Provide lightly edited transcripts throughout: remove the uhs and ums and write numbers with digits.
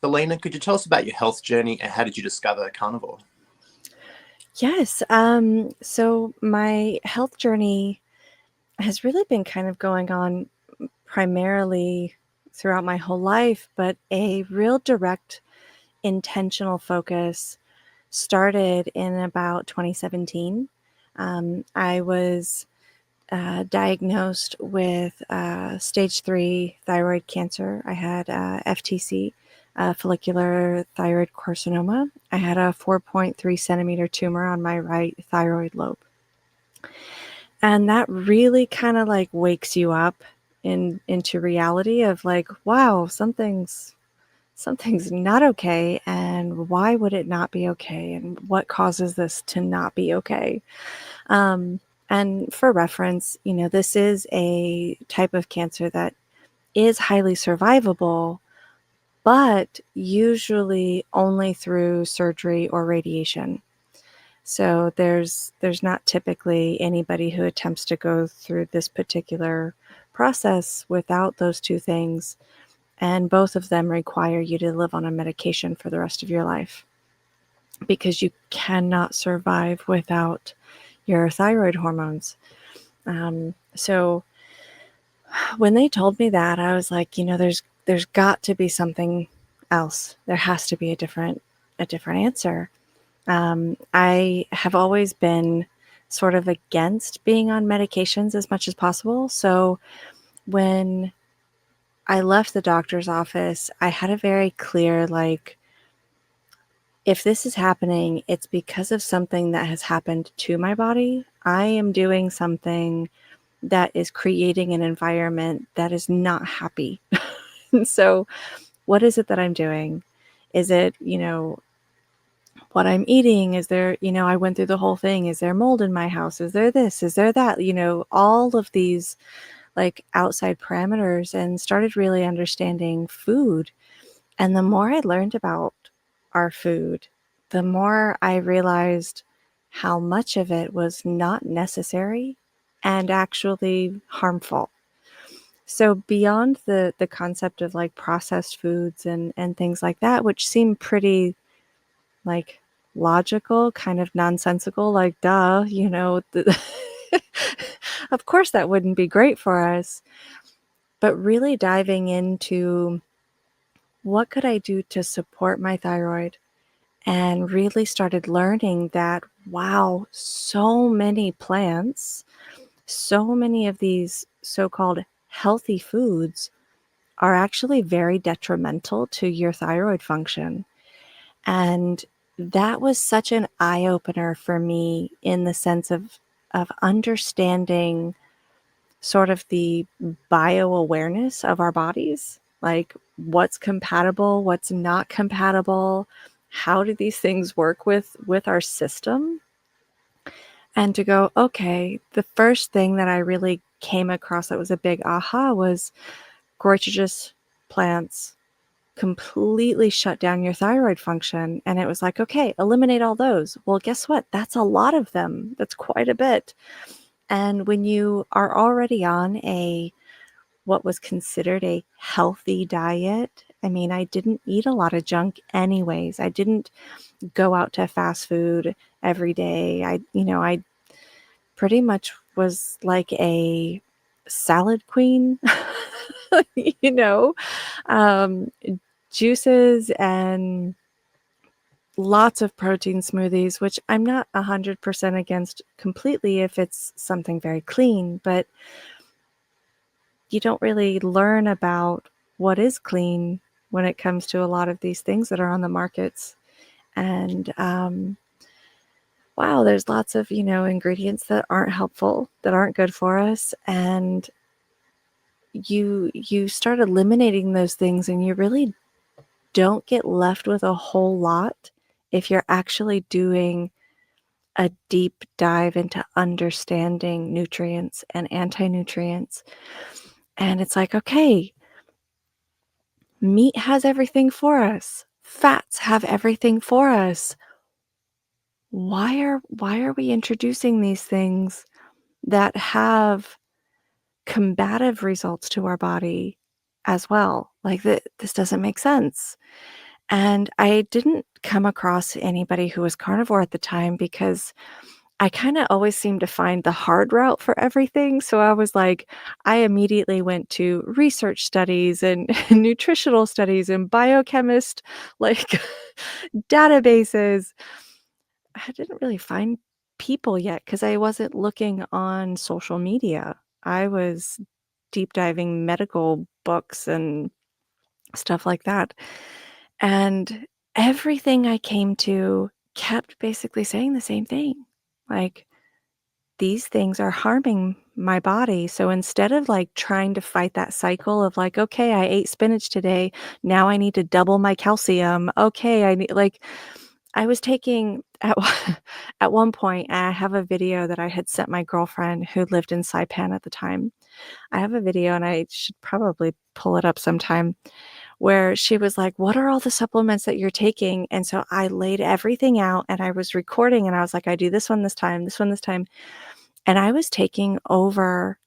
Selina, could you tell us about your health journey and how did you discover carnivore? Yes. So my health journey has really been kind of going on primarily throughout my whole life, but a real direct intentional focus started in about 2017. I was diagnosed with stage 3 thyroid cancer. I had FTC, follicular thyroid carcinoma. I had a 4.3 centimeter tumor on my right thyroid lobe. And that really kind of like wakes you up into reality of like, wow, something's not okay, and why would it not be okay, and what causes this to not be okay. um, and for reference, this is a type of cancer that is highly survivable, but usually only through surgery or radiation. So there's not typically anybody who attempts to go through this particular process without those two things, and both of them require you to live on a medication for the rest of your life because you cannot survive without your thyroid hormones. So when they told me that, I was like, there's got to be something else. There has to be a different answer. I have always been sort of against being on medications as much as possible. So when I left the doctor's office, I had a very clear, like, if this is happening, it's because of something that has happened to my body. I am doing something that is creating an environment that is not happy. And so, what is it that I'm doing? Is it, what I'm eating? Is there, I went through the whole thing. Is there mold in my house? Is there this? Is there that? All of these like outside parameters, and started really understanding food. And the more I learned about our food, the more I realized how much of it was not necessary and actually harmful. So beyond the concept of like processed foods and things like that, which seem pretty like logical, kind of nonsensical, like duh, of course that wouldn't be great for us. But really diving into what could I do to support my thyroid, and really started learning that, wow, so many plants, so many of these so-called healthy foods are actually very detrimental to your thyroid function. And that was such an eye-opener for me in the sense of understanding sort of the bio-awareness of our bodies, like what's compatible, what's not compatible, how do these things work with our system. And to go, okay, the first thing that I really came across that was a big aha was gorgeous plants completely shut down your thyroid function. And it was like, okay, eliminate all those. Well, guess what? That's a lot of them. That's quite a bit. And when you are already on what was considered a healthy diet, I mean, I didn't eat a lot of junk anyways. I didn't go out to fast food every day. I pretty much was like a salad queen, you know, um, juices and lots of protein smoothies, which I'm not 100% against completely if it's something very clean, but you don't really learn about what is clean when it comes to a lot of these things that are on the markets. And wow, there's lots of, ingredients that aren't helpful, that aren't good for us. And you start eliminating those things, and you really don't get left with a whole lot if you're actually doing a deep dive into understanding nutrients and anti-nutrients. And it's like, okay, meat has everything for us. Fats have everything for us. Why are we introducing these things that have combative results to our body as well? Like this doesn't make sense. And I didn't come across anybody who was carnivore at the time because I kinda always seem to find the hard route for everything, so I was like I immediately went to research studies and nutritional studies and biochemist, like, databases. I didn't really find people yet because I wasn't looking on social media. I was deep diving medical books and stuff like that, and everything I came to kept basically saying the same thing, like, these things are harming my body. So instead of like trying to fight that cycle of like, okay, I ate spinach today. Now I need to double my calcium. Okay, I need like I was taking at at one point, I have a video that I had sent my girlfriend who lived in Saipan at the time. I have a video and I should probably pull it up sometime where she was like, "What are all the supplements that you're taking?" And so I laid everything out and I was recording and I was like, "I do this one this time, this one this time." And I was taking over,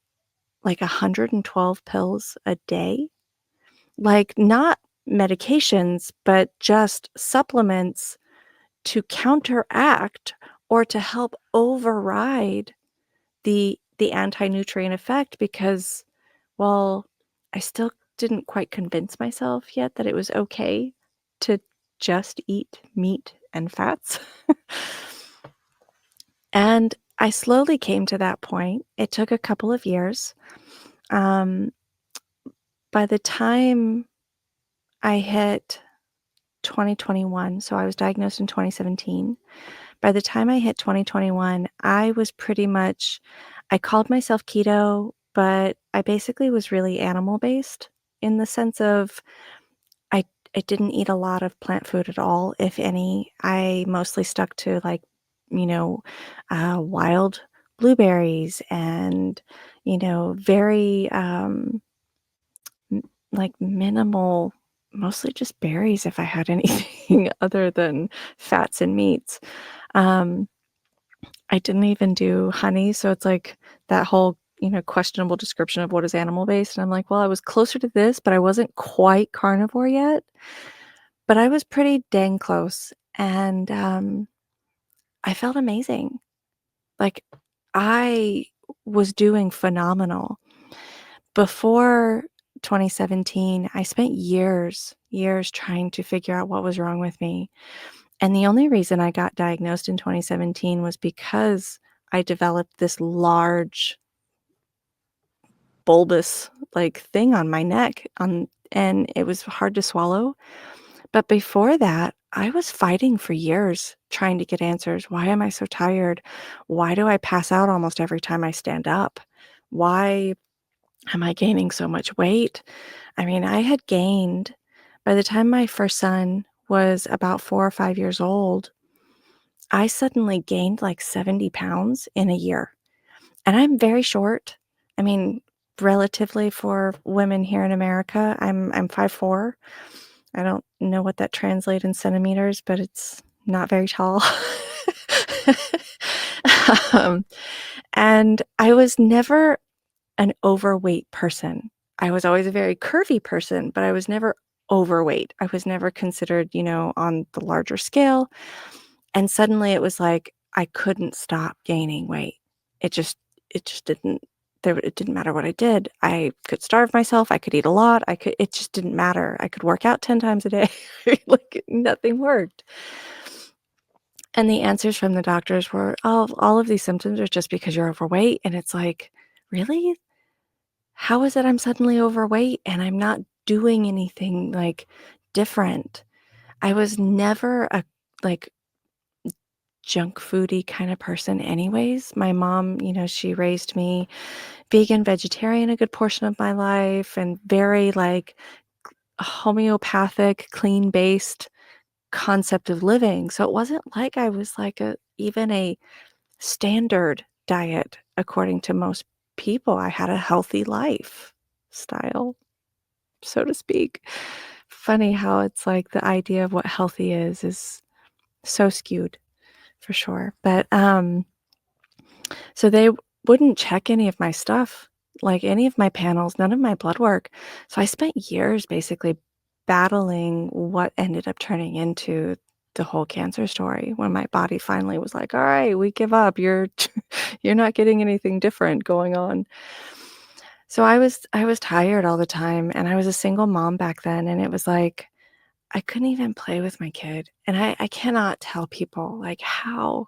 like, 112 pills a day, like, not medications, but just supplements to counteract or to help override the anti-nutrient effect because, well, I still didn't quite convince myself yet that it was okay to just eat meat and fats. And I slowly came to that point. It took a couple of years. Um, by the time I hit 2021, so I was diagnosed in 2017. By the time I hit 2021, I was pretty much I called myself keto, but I basically was really animal based in the sense of I I didn't eat a lot of plant food at all, if any. I mostly stuck to like, you know, wild blueberries and, very M like, minimal mostly just berries if I had anything other than fats and meats. Um, I didn't even do honey, so it's like that whole, questionable description of what is animal-based, and I'm like, "Well, I was closer to this, but I wasn't quite carnivore yet." But I was pretty dang close, and, I felt amazing. Like, I was doing phenomenal. Before 2017, I spent years trying to figure out what was wrong with me, and the only reason I got diagnosed in 2017 was because I developed this large, bulbous, like, thing on my neck, and it was hard to swallow, but before that, I was fighting for years trying to get answers. Why am I so tired? Why do I pass out almost every time I stand up? Why am I gaining so much weight? I mean, I had gained by the time my first son was about 4 or 5 years old, I suddenly gained like 70 pounds in a year, and I'm very short. I mean, relatively for women here in America, I'm 5'4". I don't know what that translates in centimeters, but it's not very tall. Um, and I was never an overweight person. I was always a very curvy person, but I was never overweight. I was never considered, on the larger scale. And suddenly it was like I couldn't stop gaining weight. It just it just didn't it didn't matter what I did. I could starve myself, I could eat a lot, it just didn't matter. I could work out 10 times a day. Like nothing worked. And the answers from the doctors were, "Oh, all of these symptoms are just because you're overweight." And it's like, "Really? How is it I'm suddenly overweight and I'm not doing anything, like, different?" I was never a, like, junk foody kinda person anyways. My mom, she raised me vegan, vegetarian a good portion of my life and very, like, homeopathic, clean-based concept of living, so it wasn't like I was, like, even a standard diet according to most people. I had a healthy lifestyle, so to speak. Funny how it's like the idea of what healthy is so skewed for sure. But so they wouldn't check any of my stuff, like any of my panels, none of my blood work. So I spent years basically battling what ended up turning into the whole cancer story when my body finally was like, "All right, we give up. You're you're not getting anything different going on." So I was tired all the time, and I was a single mom back then, and it was like I couldn't even play with my kid. And I cannot tell people like how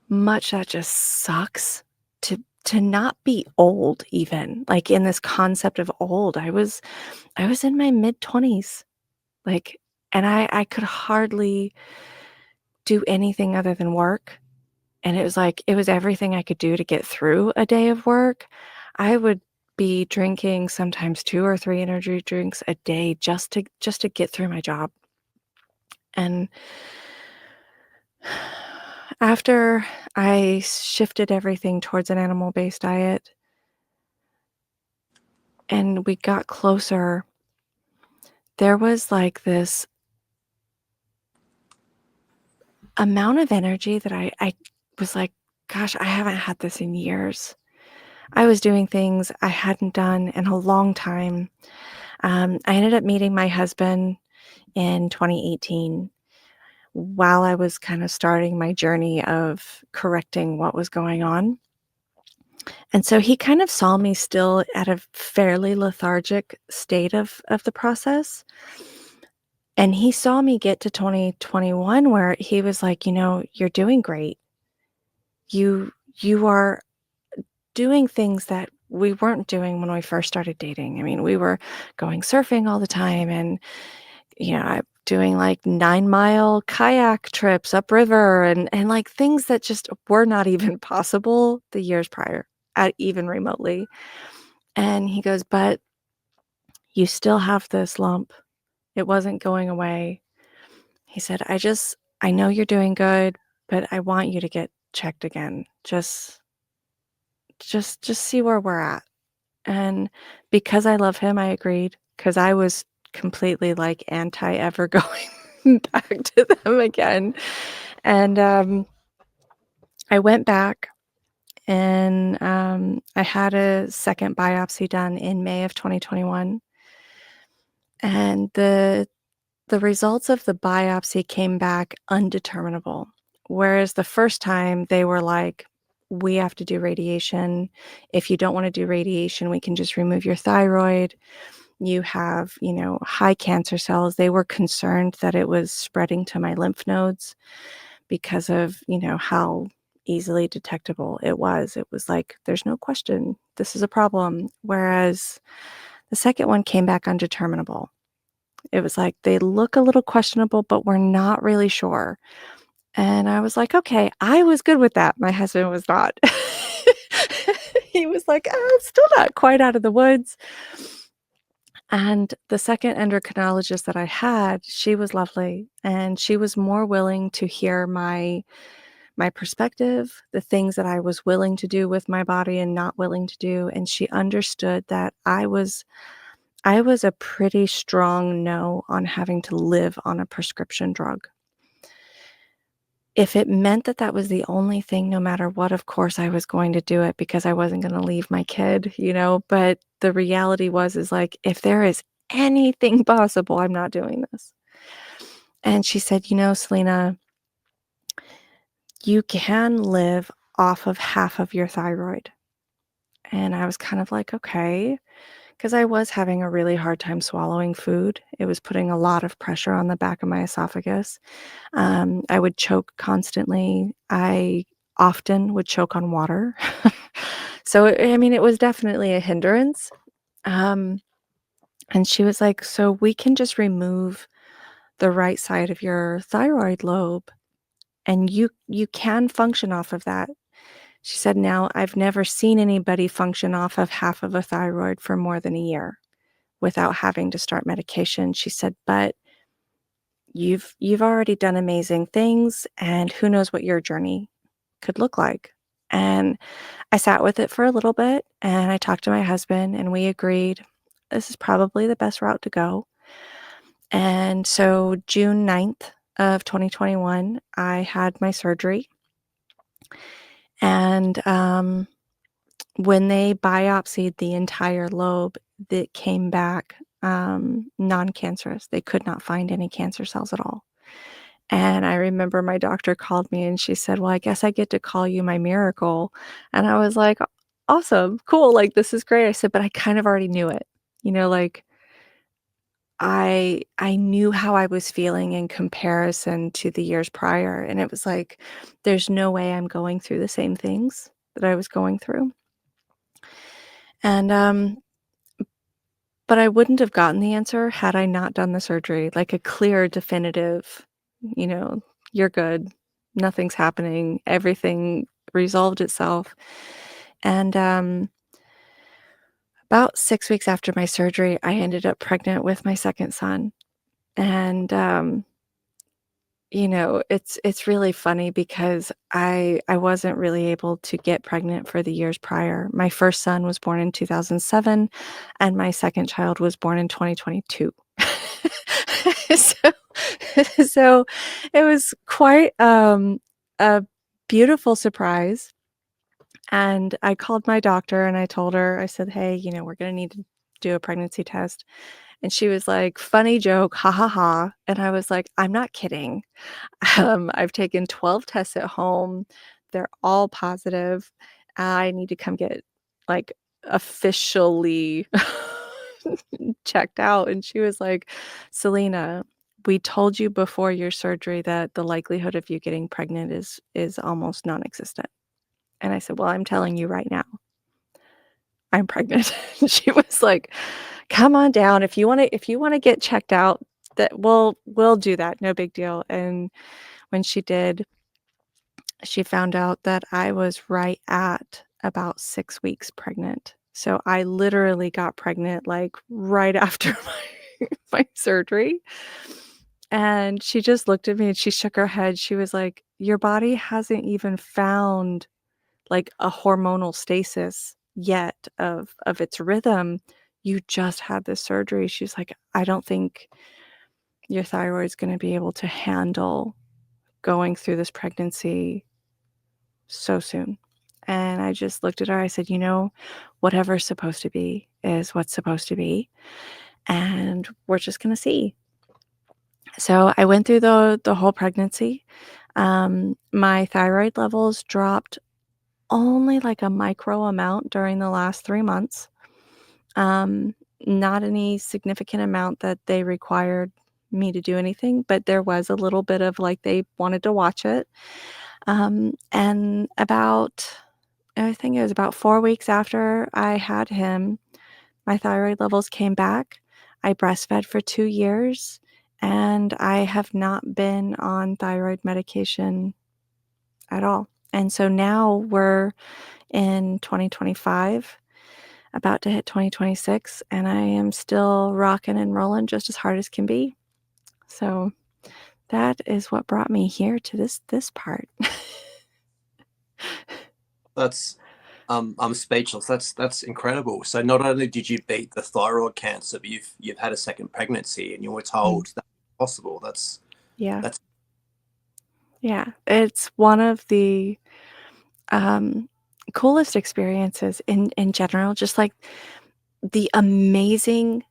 much that just sucks to not be old even. Like in this concept of old. I was in my mid-20s. Like, and I could hardly do anything other than work. And it was like it was everything I could do to get through a day of work. I would be drinking sometimes 2 or 3 energy drinks a day just to get through my job. And after I shifted everything towards an animal-based diet and we got closer, there was like this amount of energy that I was like, gosh, I haven't had this in years. I was doing things I hadn't done in a long time. I ended up meeting my husband in 2018 while I was kind of starting my journey of correcting what was going on. And so he kind of saw me still at a fairly lethargic state of the process. And he saw me get to 2021 where he was like, you're doing great. You are doing things that we weren't doing when we first started dating. I mean, we were going surfing all the time and I'm doing like 9-mile kayak trips upriver and like things that just were not even possible the years prior, even remotely. And he goes, "But you still have this lump. It wasn't going away." He said, I know you're doing good, but I want you to get checked again. Just see where we're at." And because I love him, I agreed because I was completely like anti ever going back to them again. And I went back and I had a second biopsy done in May of 2021. And the results of the biopsy came back undeterminable, whereas the first time they were like, "We have to do radiation. If you don't wanna do radiation, we can just remove your thyroid. You have, high cancer cells." They were concerned that it was spreading to my lymph nodes because of, how easily detectable it was. It was like, "There's no question, this is a problem." Whereas the second one came back undeterminable. It was like, "They look a little questionable, but we're not really sure." And I was like, "Okay." I was good with that. My husband was not. He was like, It's still not quite out of the woods." And the second endocrinologist that I had, she was lovely, and she was more willing to hear my perspective, the things that I was willing to do with my body and not willing to do, and she understood that I was a pretty strong no on having to live on a prescription drug. If it meant that that was the only thing, no matter what, of course, I was going to do it because I wasn't gonna leave my kid, but the reality is like, if there is anything possible, I'm not doing this. And she said, Selena, you can live off of half of your thyroid." And I was kind of like, "Okay." 'Cause I was having a really hard time swallowing food. It was putting a lot of pressure on the back of my esophagus. I would choke constantly. I often would choke on water. So, I mean, it was definitely a hindrance. Um, and she was like, "So we can just remove the right side of your thyroid lobe, and you can function off of that." She said, "Now, I've never seen anybody function off of half of a thyroid for more than a year without having to start medication." She said, "But you've already done amazing things, and who knows what your journey could look like." And I sat with it for a little bit, and I talked to my husband, and we agreed this is probably the best route to go. And so June 9th of 2021, I had my surgery. And when they biopsied the entire lobe, it came back non-cancerous. They could not find any cancer cells at all. And I remember my doctor called me and she said, "Well, I guess I get to call you my miracle." And I was like, "Awesome, cool, like, this is great." I said, "But I kind of already knew it." Like, I knew how I was feeling in comparison to the years prior, and it was like, there's no way I'm going through the same things that I was going through. And, but I wouldn't have gotten the answer had I not done the surgery, like a clear, definitive, you know, "You're good. Nothing's happening. Everything resolved itself." And, about 6 weeks after my surgery, I ended up pregnant with my second son. And, it's really funny because I wasn't really able to get pregnant for the years prior. My first son was born in 2007, and my second child was born in 2022. So so it was quite, a beautiful surprise, and I called my doctor and I told her, I said, "Hey, we're gonna need to do a pregnancy test." And she was like, "Funny joke, ha, ha, ha." And I was like, "I'm not kidding." I've taken 12 tests at home. They're all positive. I need to come get, like, officially checked out. And she was like, "Selena, we told you before your surgery that the likelihood of you getting pregnant is almost non-existent." And I said, "Well, I'm telling you right now, I'm pregnant." And she was like, "Come on down. If you wanna get checked out, that we'll do that. No big deal." And when she did, she found out that I was right at about 6 weeks pregnant. So I literally got pregnant, like, right after my surgery, and she just looked at me and she shook her head. She was like, "Your body hasn't even found, like, a hormonal stasis yet of its rhythm. You just had this surgery." She's like, "I don't think your thyroid's gonna be able to handle going through this pregnancy so soon." And I just looked at her, I said, "Whatever's supposed to be is what's supposed to be, and we're just gonna see." So I went through the whole pregnancy. My thyroid levels dropped only like a micro amount during the last 3 months. Um, Not any significant amount that they required me to do anything, but there was a little bit of, like, they wanted to watch it. And I think it was about 4 weeks after I had him, my thyroid levels came back. I breastfed for 2 years, and I have not been on thyroid medication at all. And so now we're in 2025, about to hit 2026, and I am still rocking and rolling just as hard as can be. So that is what brought me here to this part. That's I'm speechless. That's incredible. So not only did you beat the thyroid cancer, but you've had a second pregnancy, and you were Mm. told that's possible. Yeah. That's Yeah. It's one of the, um, coolest experiences in general, just, like, the amazing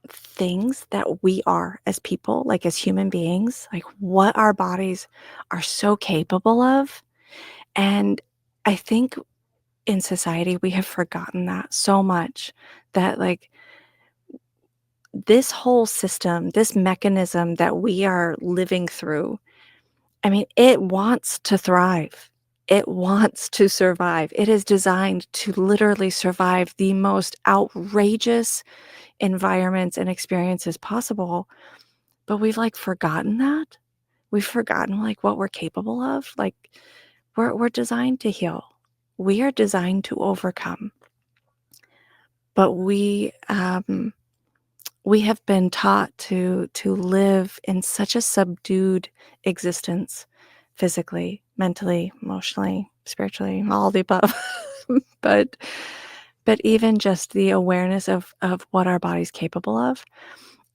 things that we are as people, like, as human beings, like, what our bodies are so capable of. And I think in society, we have forgotten that so much, that, like, this whole system, this mechanism that we are living through, I mean, it wants to thrive. It wants to survive. It is designed to literally survive the most outrageous environments and experiences possible, but we've, like, forgotten that. We've forgotten, like, what we're capable of. Like, we're designed to heal. We are designed to overcome, but we have been taught to live in such a subdued existence, physically, mentally, emotionally, spiritually, all the above. But even just the awareness of what our body's capable of.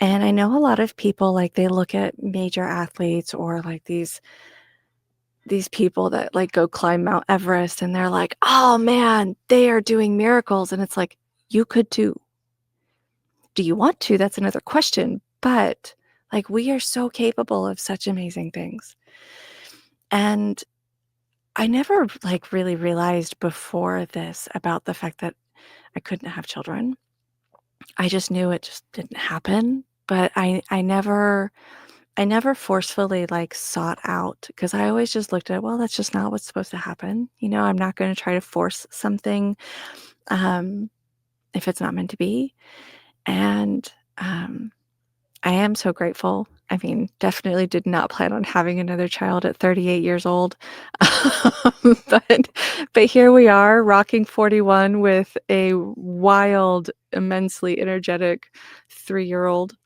And I know a lot of people, like, they look at major athletes or, like, these people that, like, go climb Mount Everest, and they're like, "Oh, man, they are doing miracles." And it's like, you could too. Do you want to? That's another question. But like we are so capable of such amazing things. And I never like really realized before this about the fact that I couldn't have children. I just knew it just didn't happen, but I never forcefully like sought out because I always just looked at, well, that's just not what's supposed to happen. I'm not going to try to force something um if it's not meant to be. And I am so grateful. I mean, definitely did not plan on having another child at 38 years old. But here we are, rocking 41 with a wild, immensely energetic 3-year-old.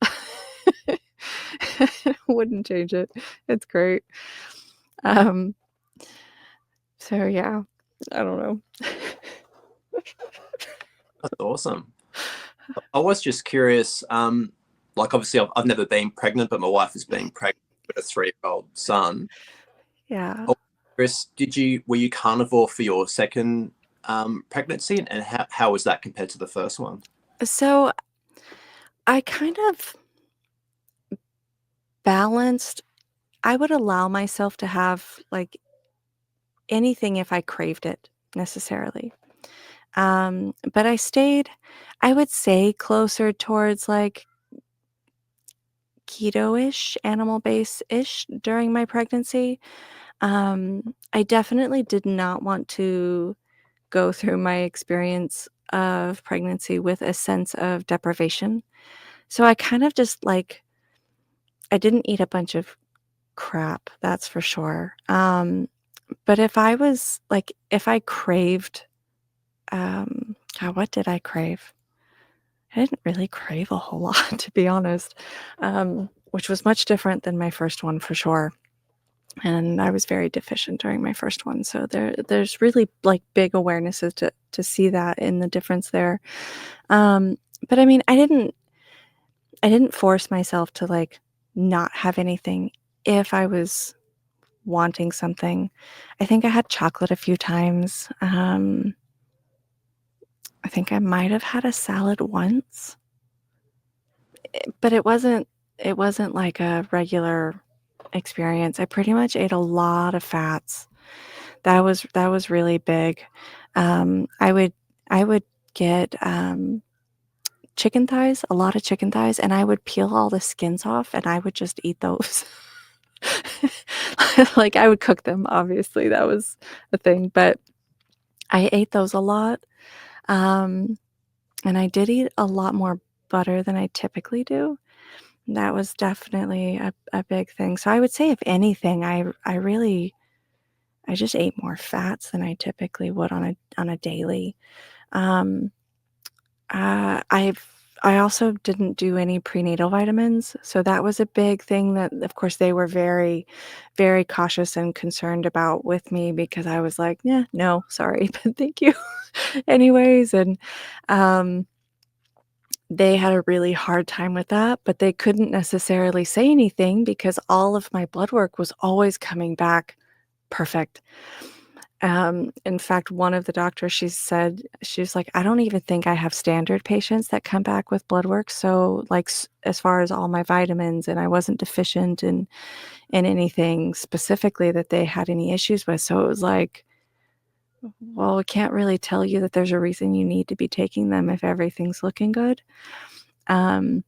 Wouldn't change it. It's great. Um, so yeah, I don't know. That's awesome. I was just curious. Like obviously, I've never been pregnant, but my wife has been pregnant with a 3-year-old son. Yeah. Oh, Chris, were you carnivore for your second pregnancy, and how was that compared to the first one? So I kind of balanced. I would allow myself to have like anything if I craved it necessarily. But I stayed, I would say, closer towards like keto-ish, animal base-ish during my pregnancy. I definitely did not want to go through my experience of pregnancy with a sense of deprivation. So I kind of just like, I didn't eat a bunch of crap, that's for sure. But if I was like, if I craved, God, what did I crave? I didn't really crave a whole lot, to be honest, which was much different than my first one for sure. And I was very deficient during my first one, so there's really like big awarenesses to see that in the difference there. But I mean, I didn't force myself to like not have anything if I was wanting something. I think I had chocolate a few times. I think I might have had a salad once, but it wasn't like a regular experience. I pretty much ate a lot of fats. That was really big. I would get chicken thighs, a lot of chicken thighs, and I would peel all the skins off and I would just eat those. Like I would cook them, obviously, that was a thing, but I ate those a lot. Um, and I did eat a lot more butter than I typically do. That was definitely a big thing. So I would say if anything, I just ate more fats than I typically would on a daily. Um, I also didn't do any prenatal vitamins, so that was a big thing that, of course, they were very, very cautious and concerned about with me because I was like, "Yeah, no, sorry, but thank you." Anyways, and, um, they had a really hard time with that, but they couldn't necessarily say anything because all of my blood work was always coming back perfect. In fact, one of the doctors, she said, she's like, "I don't even think I have standard patients that come back with blood work, so, like, as far as all my vitamins, and I wasn't deficient in anything specifically that they had any issues with." So it was like, "Well, we can't really tell you that there's a reason you need to be taking them if everything's looking good." Um,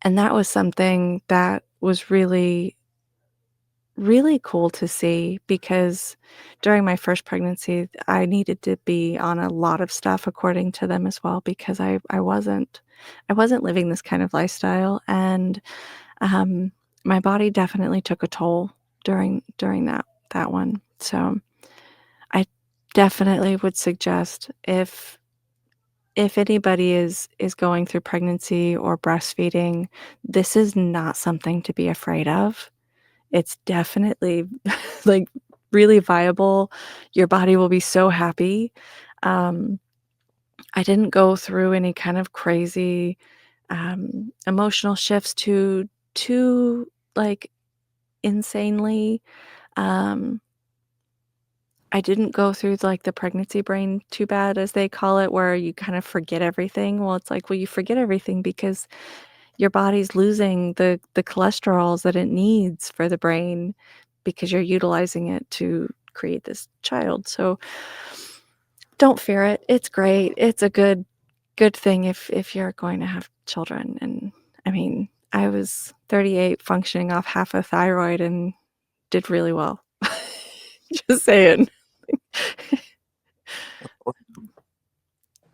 and that was something that was really, really cool to see because during my first pregnancy, I needed to be on a lot of stuff according to them as well because I wasn't living this kind of lifestyle, and um, my body definitely took a toll during that one. So I definitely would suggest if anybody is going through pregnancy or breastfeeding, this is not something to be afraid of. It's definitely, like, really viable. Your body will be so happy. Um, I didn't go through any kind of crazy, emotional shifts too, like, insanely. Um, I didn't go through, like, the pregnancy brain too bad, as they call it, where you kind of forget everything. Well, it's like, well, you forget everything because your body's losing the cholesterols that it needs for the brain because you're utilizing it to create this child. So don't fear it. It's great. It's a good thing if you're going to have children. And I mean, I was 38 functioning off half a thyroid and did really well. Just saying.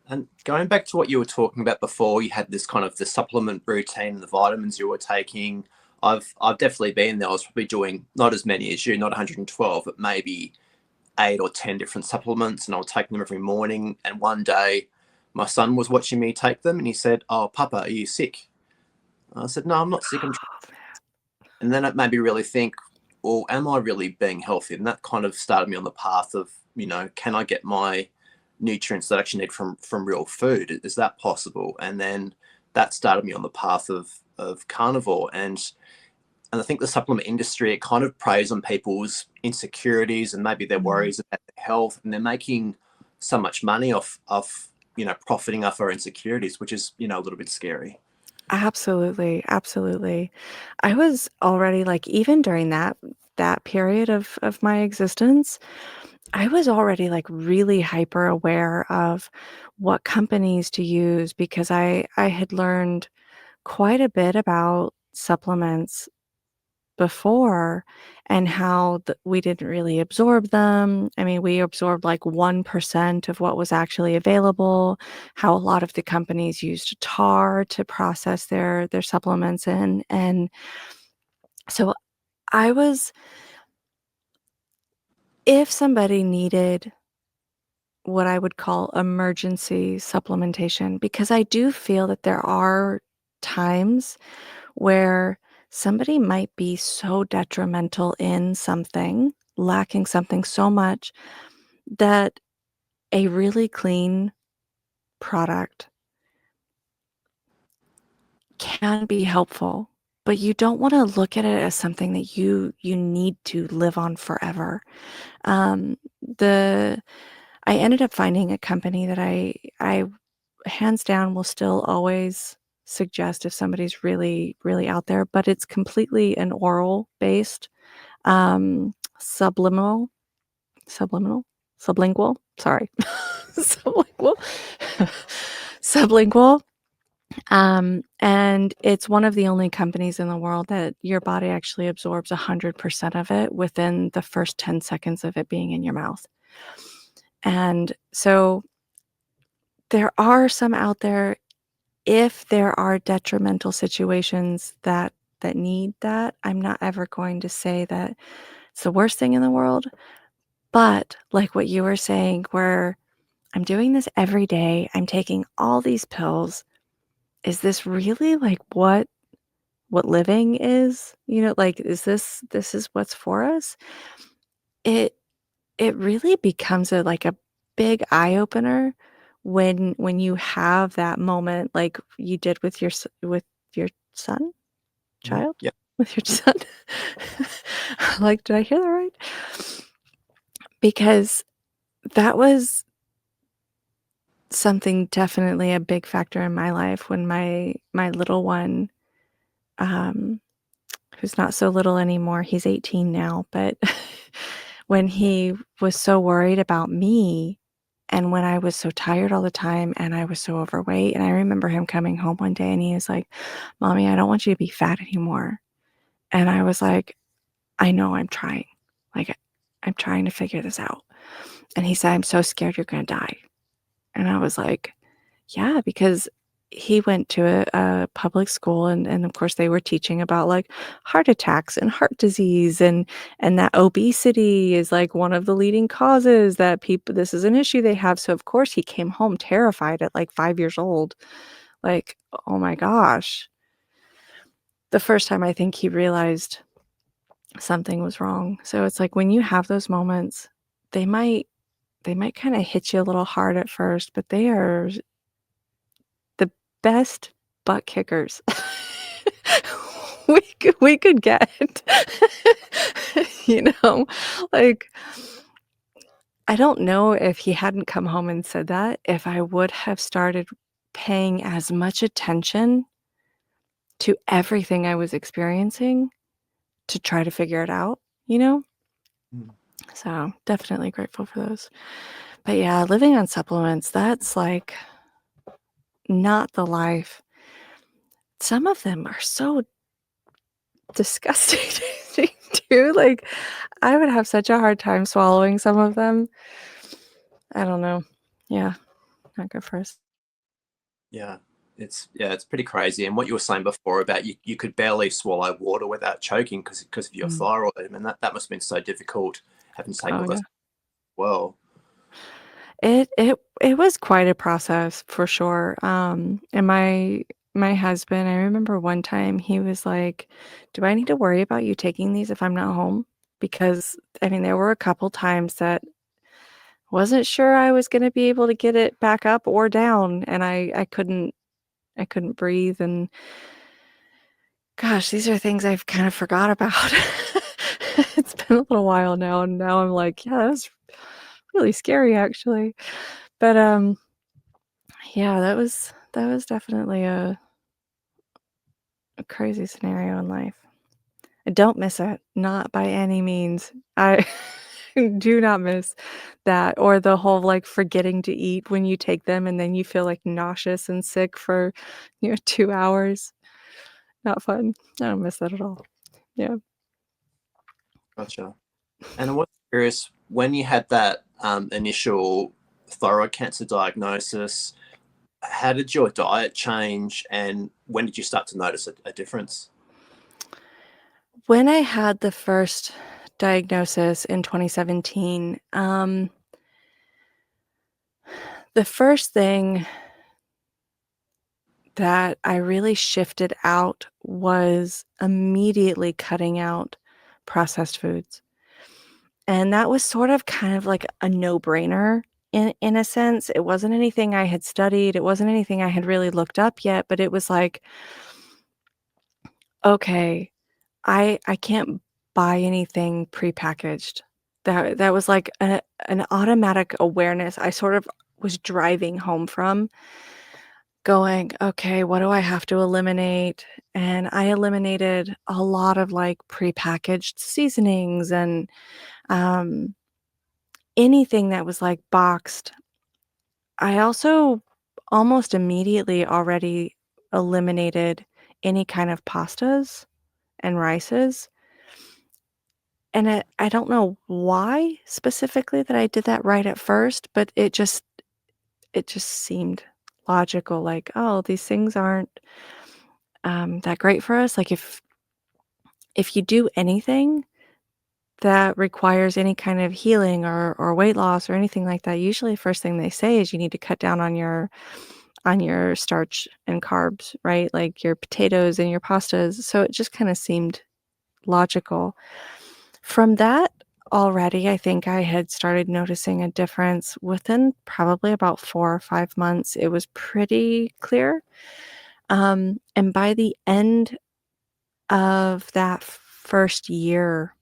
And going back to what you were talking about before, you had this kind of the supplement routine and the vitamins you were taking. I've definitely been there. I was probably doing not as many as you, not 112, but maybe 8 or 10 different supplements, and I would take them every morning. And one day, my son was watching me take them, and he said, "Oh, Papa, are you sick?" And I said, "No, I'm not sick. I'm." And then it made me really think, well, am I really being healthy? And that kind of started me on the path of, can I get my nutrients that I actually need from real food? Is that possible? And then that started me on the path of carnivore. And I think the supplement industry, it kind of preys on people's insecurities and maybe their Mhm. worries about their health, and they're making so much money off profiting off our insecurities, which is a little bit scary. Absolutely, absolutely. I was already like even during that period of my existence, I was already like really hyper aware of what companies to use because I had learned quite a bit about supplements before and how we didn't really absorb them. I mean, we absorbed like 1% of what was actually available, how a lot of the companies used tar to process their supplements in. And so I was if somebody needed what I would call emergency supplementation, because I do feel that there are times where somebody might be so detrimental in something, lacking something so much that a really clean product can be helpful, but you don't wanna look at it as something that you need to live on forever. The I ended up finding a company that I hands down will still always suggest if somebody's really, really out there, but it's completely an oral based, subliminal subliminal? Sublingual? Sorry. Sublingual? Sublingual, and it's one of the only companies in the world that your body actually absorbs 100% of it within the first 10 seconds of it being in your mouth. And so there are some out there if there are detrimental situations that need that. I'm not ever going to say that it's the worst thing in the world, but like what you were saying, where I'm doing this every day, I'm taking all these pills. Is this really like what living is? Like is this is what's for us? It it really becomes a like a big eye opener when you have that moment like you did with with your son, child, Yeah. with your son. Like, did I hear that right? Because that was something definitely a big factor in my life when my little one, um, who's not so little anymore, he's 18 now, but when he was so worried about me and when I was so tired all the time and I was so overweight, and I remember him coming home one day and he was like, "Mommy, I don't want you to be fat anymore." And I was like, "I know, I'm trying. Like, I'm trying to figure this out." And he said, "I'm so scared you're gonna die." And I was like, "Yeah," because he went to a public school and of course they were teaching about like heart attacks and heart disease and that obesity is like one of the leading causes that people this is an issue they have. So of course he came home terrified at like 5 years old. Like, oh my gosh. The first time I think he realized something was wrong. So it's like when you have those moments, they might they might kind of hit you a little hard at first, but they are the best butt kickers we could get. You know? Like, I don't know if he hadn't come home and said that, if I would have started paying as much attention to everything I was experiencing to try to figure it out, you know? Mm. So, definitely grateful for those. But yeah, living on supplements, that's like not the life. Some of them are so disgusting too. Like, I would have such a hard time swallowing some of them. I don't know. Yeah, not good for us. Yeah, it's pretty crazy. And what you were saying before about you could barely swallow water without choking because of your Mm. thyroid. I mean that must have been so difficult having to take Oh all those yeah. as well. It was quite a process for sure. And my husband, I remember one time he was like, "Do I need to worry about you taking these if I'm not home?" Because I mean, there were a couple times that wasn't sure I was going to be able to get it back up or down, and I couldn't breathe. And gosh, these are things I've kind of forgot about. It's been a little while now, and now I'm like, yeah, that was really scary actually. But yeah, that was definitely a crazy scenario in life. I don't miss it, not by any means. I do not miss that, or the whole, like, forgetting to eat when you take them and then you feel, like, nauseous and sick for, 2 hours. Not fun. I don't miss that at all. Yeah. Gotcha. And I was curious when you had that initial thyroid cancer diagnosis, how did your diet change, and when did you start to notice a difference? When I had the first diagnosis in 2017, the first thing that I really shifted out was immediately cutting out processed foods. And that was sort of kind of like a no-brainer in a sense. It wasn't anything I had studied, it wasn't anything I had really looked up yet, but it was like, "Okay, I can't buy anything prepackaged." That was like an automatic awareness I sort of was driving home from, going, "Okay, what do I have to eliminate?" And I eliminated a lot of, like, prepackaged seasonings and, um, anything that was, like, boxed. I also almost immediately already eliminated any kind of pastas and rices, and I don't know why specifically that I did that right at first, but it just seemed logical, like, "Oh, these things aren't, that great for us." Like, if you do anything that requires any kind of healing or weight loss or anything like that, usually the first thing they say is you need to cut down on your starch and carbs, right? Like your potatoes and your pastas. So it just kind of seemed logical. From that already, I think I had started noticing a difference within probably about 4 or 5 months. It was pretty clear. And by the end of that first year,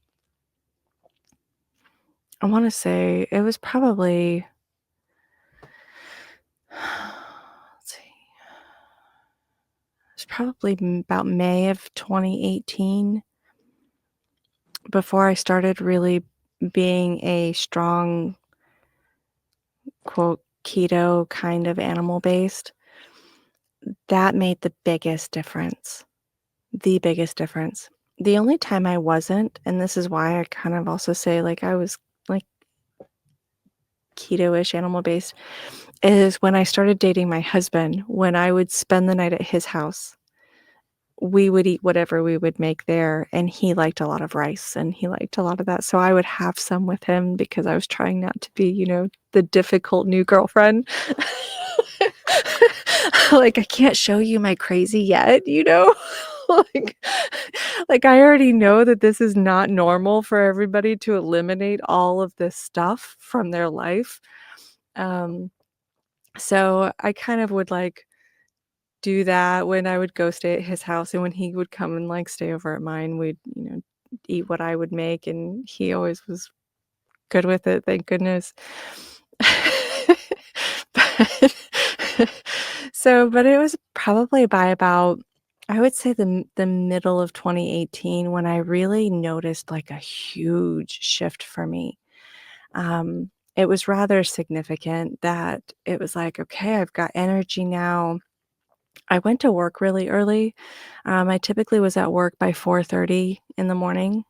I want to say it was probably, let's see, it was probably about May of 2018 before I started really being a strong, quote, keto kind of animal based. That made the biggest difference. The biggest difference. The only time I wasn't, and this is why I kind of also say like I was like keto-ish animal based, is when I started dating my husband, when I would spend the night at his house. We would eat whatever we would make there, and he liked a lot of rice, and he liked a lot of that, so I would have some with him because I was trying not to be, the difficult new girlfriend. Like, "I can't show you my crazy yet," you know? Like I already know that this is not normal for everybody to eliminate all of this stuff from their life, um, so I kind of would, like, do that when I would go stay at his house, and when he would come and, like, stay over at mine, we'd, eat what I would make, and he always was good with it, thank goodness. But but it was probably by about, I would say the middle of 2018 when I really noticed, like, a huge shift for me. It was rather significant that it was like, "Okay, I've got energy now." I went to work really early. I typically was at work by 4:30 in the morning,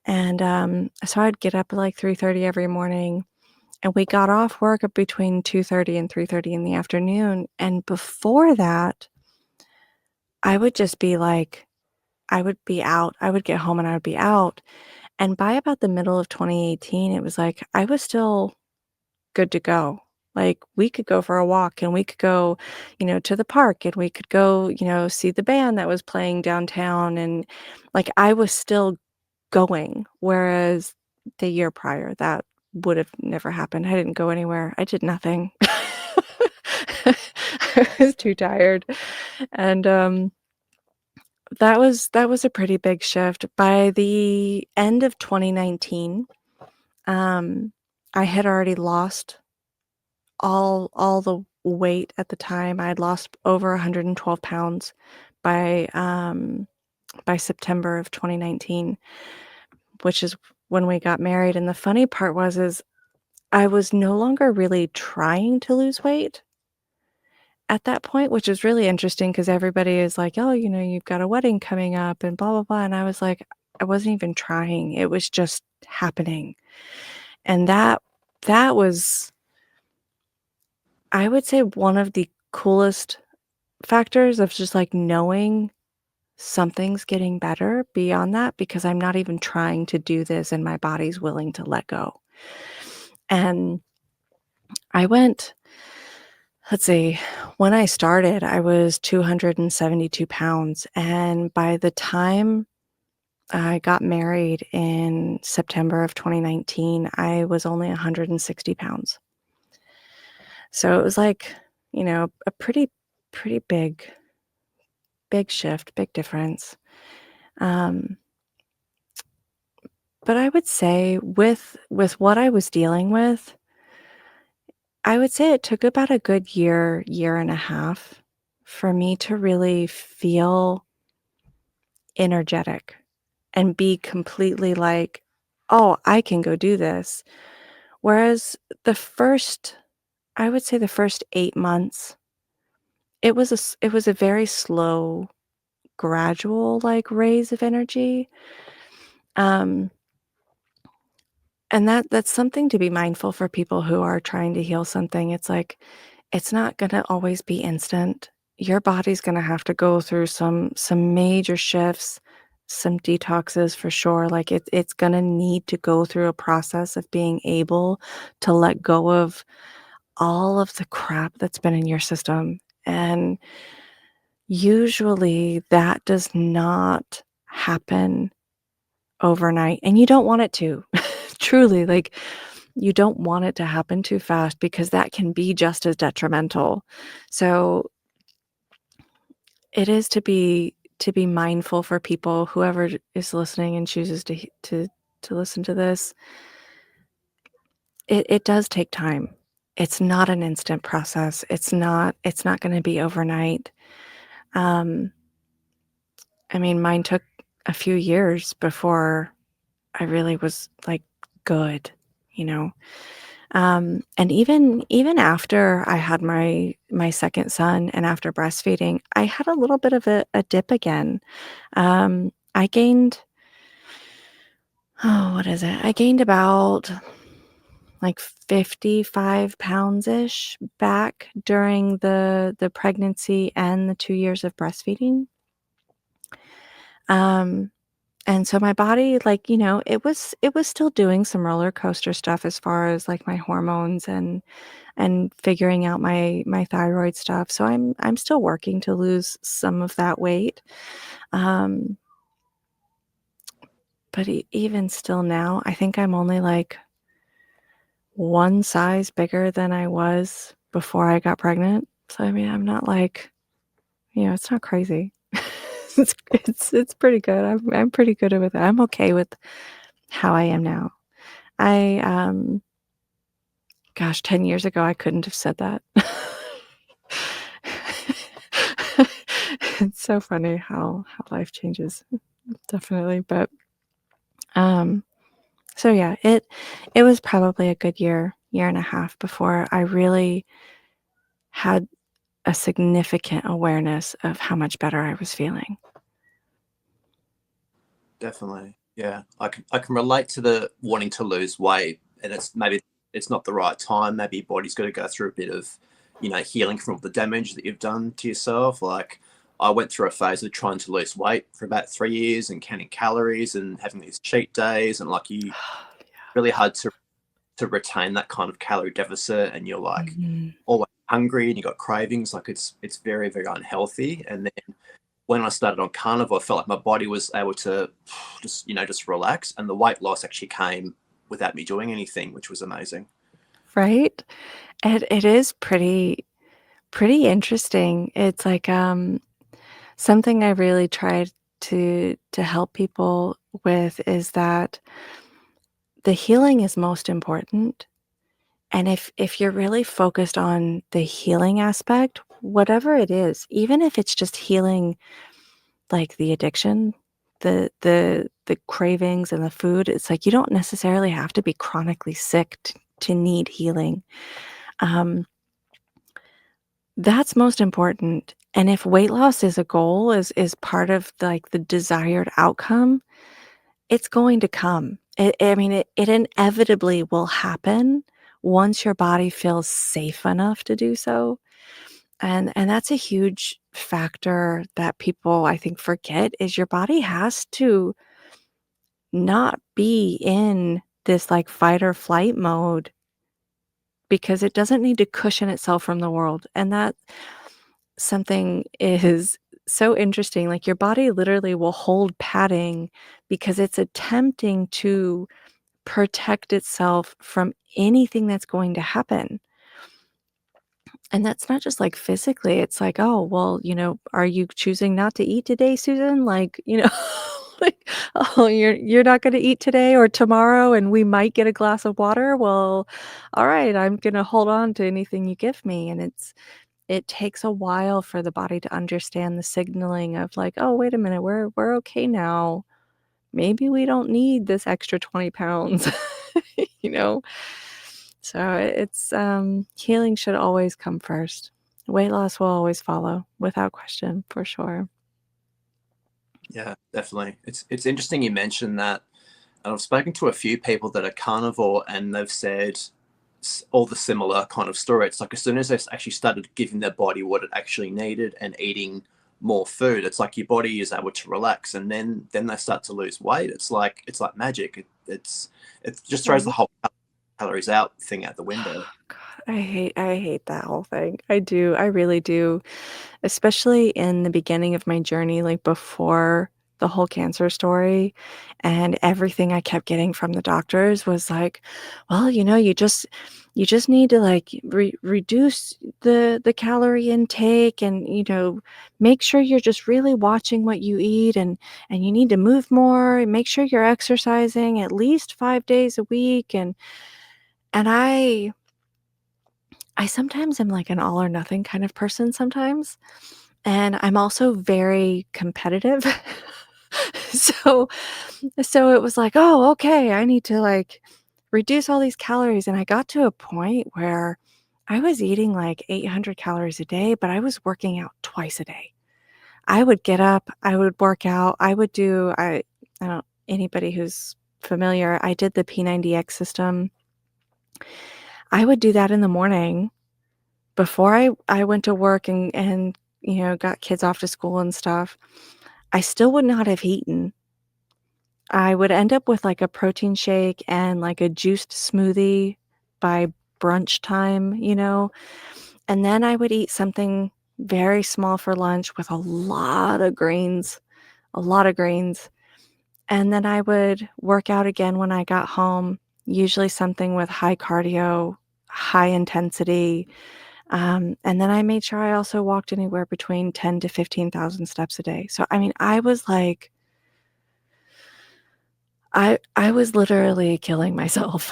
and, so I'd get up at, like, 3:30 every morning, and we got off work at between 2:30 and 3:30 in the afternoon, and before that, I would just be like, I would be out. I would get home and I would be out, and by about the middle of 2018, it was like I was still good to go. Like, we could go for a walk, and we could go, to the park, and we could go, see the band that was playing downtown, and, like, I was still going, whereas the year prior, that would have never happened. I didn't go anywhere. I did nothing. I was too tired, and, that was a pretty big shift. By the end of 2019, um, I had already lost all the weight at the time. I had lost over 112 pounds by, by September of 2019, which is when we got married, and the funny part is I was no longer really trying to lose weight at that point, which is really interesting because everybody is like, "Oh, you've got a wedding coming up and blah, blah, blah," and I was like, I wasn't even trying, it was just happening, and that was, I would say, one of the coolest factors of just, like, knowing something's getting better beyond that because I'm not even trying to do this and my body's willing to let go. And I went, let's see, when I started, I was 272 pounds, and by the time I got married in September of 2019, I was only 160 pounds. So it was like, a pretty big shift, big difference. Um, but I would say with what I was dealing with, I would say it took about a good year, year and a half for me to really feel energetic and be completely like, "Oh, I can go do this." Whereas the first I would say the first 8 months, it was a very slow, gradual, like, raise of energy. Um, and that's something to be mindful for people who are trying to heal something. It's like, it's not gonna always be instant. Your body's gonna have to go through some major shifts, some detoxes for sure. Like, it's gonna need to go through a process of being able to let go of all of the crap that's been in your system, and usually that does not happen overnight, and you don't want it to. Truly, like, you don't want it to happen too fast because that can be just as detrimental. So, it is to be mindful for people, whoever is listening and chooses to listen to this. It does take time. It's not an instant process. It's not gonna be overnight. Um, I mean, mine took a few years before I really was, like, good, you know? And even after I had my 2nd son and after breastfeeding, I had a little bit of a dip again. I gained, oh, what is it? I gained about, like, 55 pounds-ish back during the pregnancy and the 2 years of breastfeeding. Um, and so my body, like, it was still doing some roller coaster stuff as far as, like, my hormones and figuring out my thyroid stuff. So I'm still working to lose some of that weight. Um, but even still now, I think I'm only like one size bigger than I was before I got pregnant. So I mean, I'm not like, it's not crazy. It's pretty good. I'm pretty good with it. I'm okay with how I am now. I, gosh, 10 years ago, I couldn't have said that. It's so funny how life changes, definitely, but, um, so yeah, it was probably a good year and a half before I really had a significant awareness of how much better I was feeling. Definitely. Yeah. I can relate to the wanting to lose weight, and it's maybe it's not the right time. Maybe your body's got to go through a bit of, healing from all the damage that you've done to yourself. Like I went through a phase of trying to lose weight for about 3 years and counting calories and having these cheat days, and like you really hard to retain that kind of calorie deficit, and you're like Mhm. always hungry and you got cravings. Like it's very, very unhealthy. And then when I started on Carnivore, I felt like my body was able to just relax, and the weight loss actually came without me doing anything, which was amazing. Right? It is pretty interesting. It's like, something I really tried to help people with is that the healing is most important, and if you're really focused on the healing aspect, whatever it is, even if it's just healing, like, the addiction, the cravings and the food, it's like you don't necessarily have to be chronically sick to need healing. Um, that's most important, and if weight loss is a goal, is part of, like, the desired outcome, it's going to come. I mean, it inevitably will happen once your body feels safe enough to do so, and that's a huge factor that people, I think, forget is your body has to not be in this, like, fight or flight mode because it doesn't need to cushion itself from the world, and that something is so interesting, like, your body literally will hold padding because it's attempting to protect itself from anything that's going to happen. And that's not just, like, physically, it's like, "Oh, well, are you choosing not to eat today, Susan?" Like, like, "Oh, you're not gonna eat today or tomorrow, and we might get a glass of water? Well, alright, I'm gonna hold on to anything you give me," and it takes a while for the body to understand the signaling of like, "Oh, wait a minute, we're okay now. Maybe we don't need this extra 20 pounds." You know? So it's, healing should always come first. Weight loss will always follow, without question, for sure. Yeah, definitely. It's interesting you mentioned that. And I've spoken to a few people that are carnivore, and they've said all the similar kind of story. It's like as soon as they've actually started giving their body what it actually needed and eating more food, it's like your body is able to relax, and then they start to lose weight. It's like magic. It just throws the Right. whole calories out thing out the window. God, I hate that whole thing. I do, I really do. Especially in the beginning of my journey, like, before the whole cancer story, and everything I kept getting from the doctors was like, "Well, you just need to, like, reduce the calorie intake and, make sure you're just really watching what you eat, and you need to move more, and make sure you're exercising at least 5 days a week," and I sometimes am like an all or nothing kind of person sometimes, and I'm also very competitive. So so it was like, "Oh, okay, I need to, like, reduce all these calories," and I got to a point where I was eating, like, 800 calories a day, but I was working out twice a day. I would get up, I would work out, I don't anybody who's familiar, I did the P90X system. I would do that in the morning before I went to work and, got kids off to school and stuff. I still would not have eaten. I would end up with, like, a protein shake and, like, a juiced smoothie by brunch time, and then I would eat something very small for lunch with a lot of greens, and then I would work out again when I got home, usually something with high cardio, high intensity, and then I made sure I also walked anywhere between 10 to 15,000 steps a day. So, I mean, I was literally killing myself.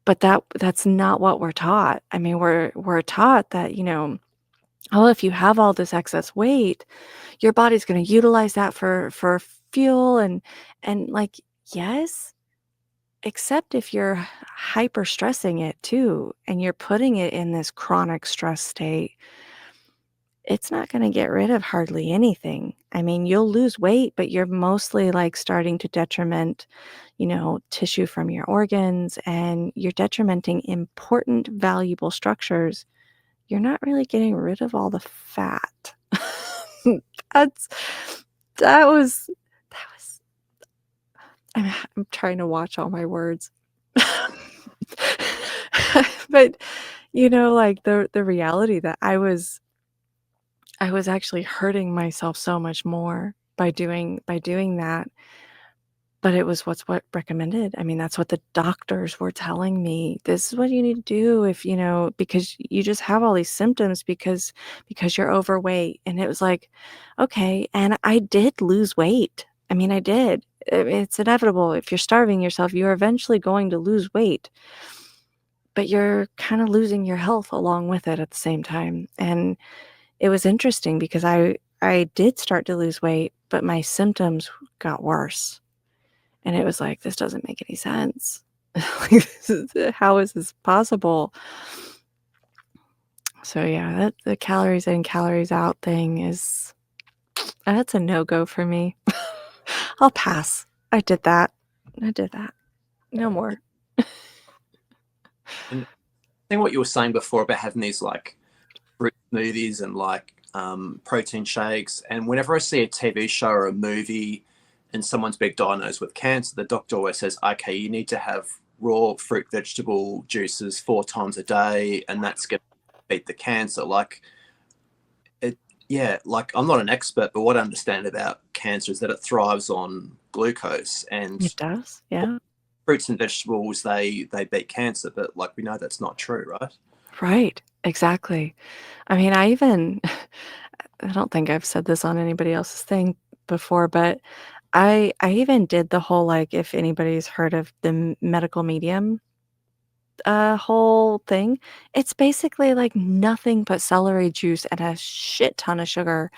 But that's not what we're taught. I mean, we're taught that, oh, if you have all this excess weight, your body's gonna utilize that for fuel and like, yes, except if you're hyper stressing it too, and you're putting it in this chronic stress state, it's not gonna get rid of hardly anything. I mean, you'll lose weight, but you're mostly, like, starting to detriment, tissue from your organs, and you're detrimenting important, valuable structures. You're not really getting rid of all the fat. That's that was I'm trying to watch all my words. But, like, the reality that I was actually hurting myself so much more by doing that, but it was what recommended. I mean, that's what the doctors were telling me. This is what you need to do if, because you just have all these symptoms because you're overweight. And it was like, okay, and I did lose weight. I mean, I did. It's inevitable. If you're starving yourself, you're eventually going to lose weight, but you're kind of losing your health along with it at the same time. And it was interesting because I did start to lose weight, but my symptoms got worse, and it was like, "This doesn't make any sense. Like, how is this possible?" So, yeah, that the calories in, calories out thing is that's a no-go for me. I'll pass. I did that. I did that. No more. And I think what you were saying before about having these like fruit smoothies and like protein shakes, and whenever I see a TV show or a movie and someone's been diagnosed with cancer, the doctor always says, okay, you need to have raw fruit vegetable juices 4 times a day, and that's going to beat the cancer. Like, it, yeah, like I'm not an expert, but what I understand about cancer is that it thrives on glucose, and It does, yeah. fruits and vegetables they beat cancer, but like we know that's not true, right? Right, exactly. I mean, I even I don't think I've said this on anybody else's thing before, but I even did the whole, like, if anybody's heard of the medical medium, whole thing. It's basically, like, nothing but celery juice and a shit ton of sugar.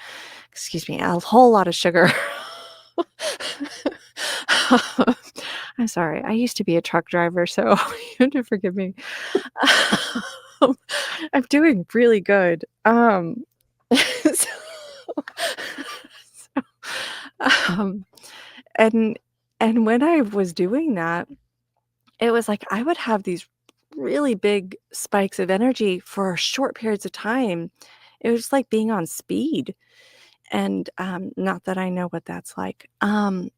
Excuse me, a whole lot of sugar. I'm sorry, I used to be a truck driver, so you have to forgive me. Um, I'm doing really good. So so, um, and and when I was doing that, it was like I would have these really big spikes of energy for short periods of time. It was like being on speed, and, not that I know what that's like, but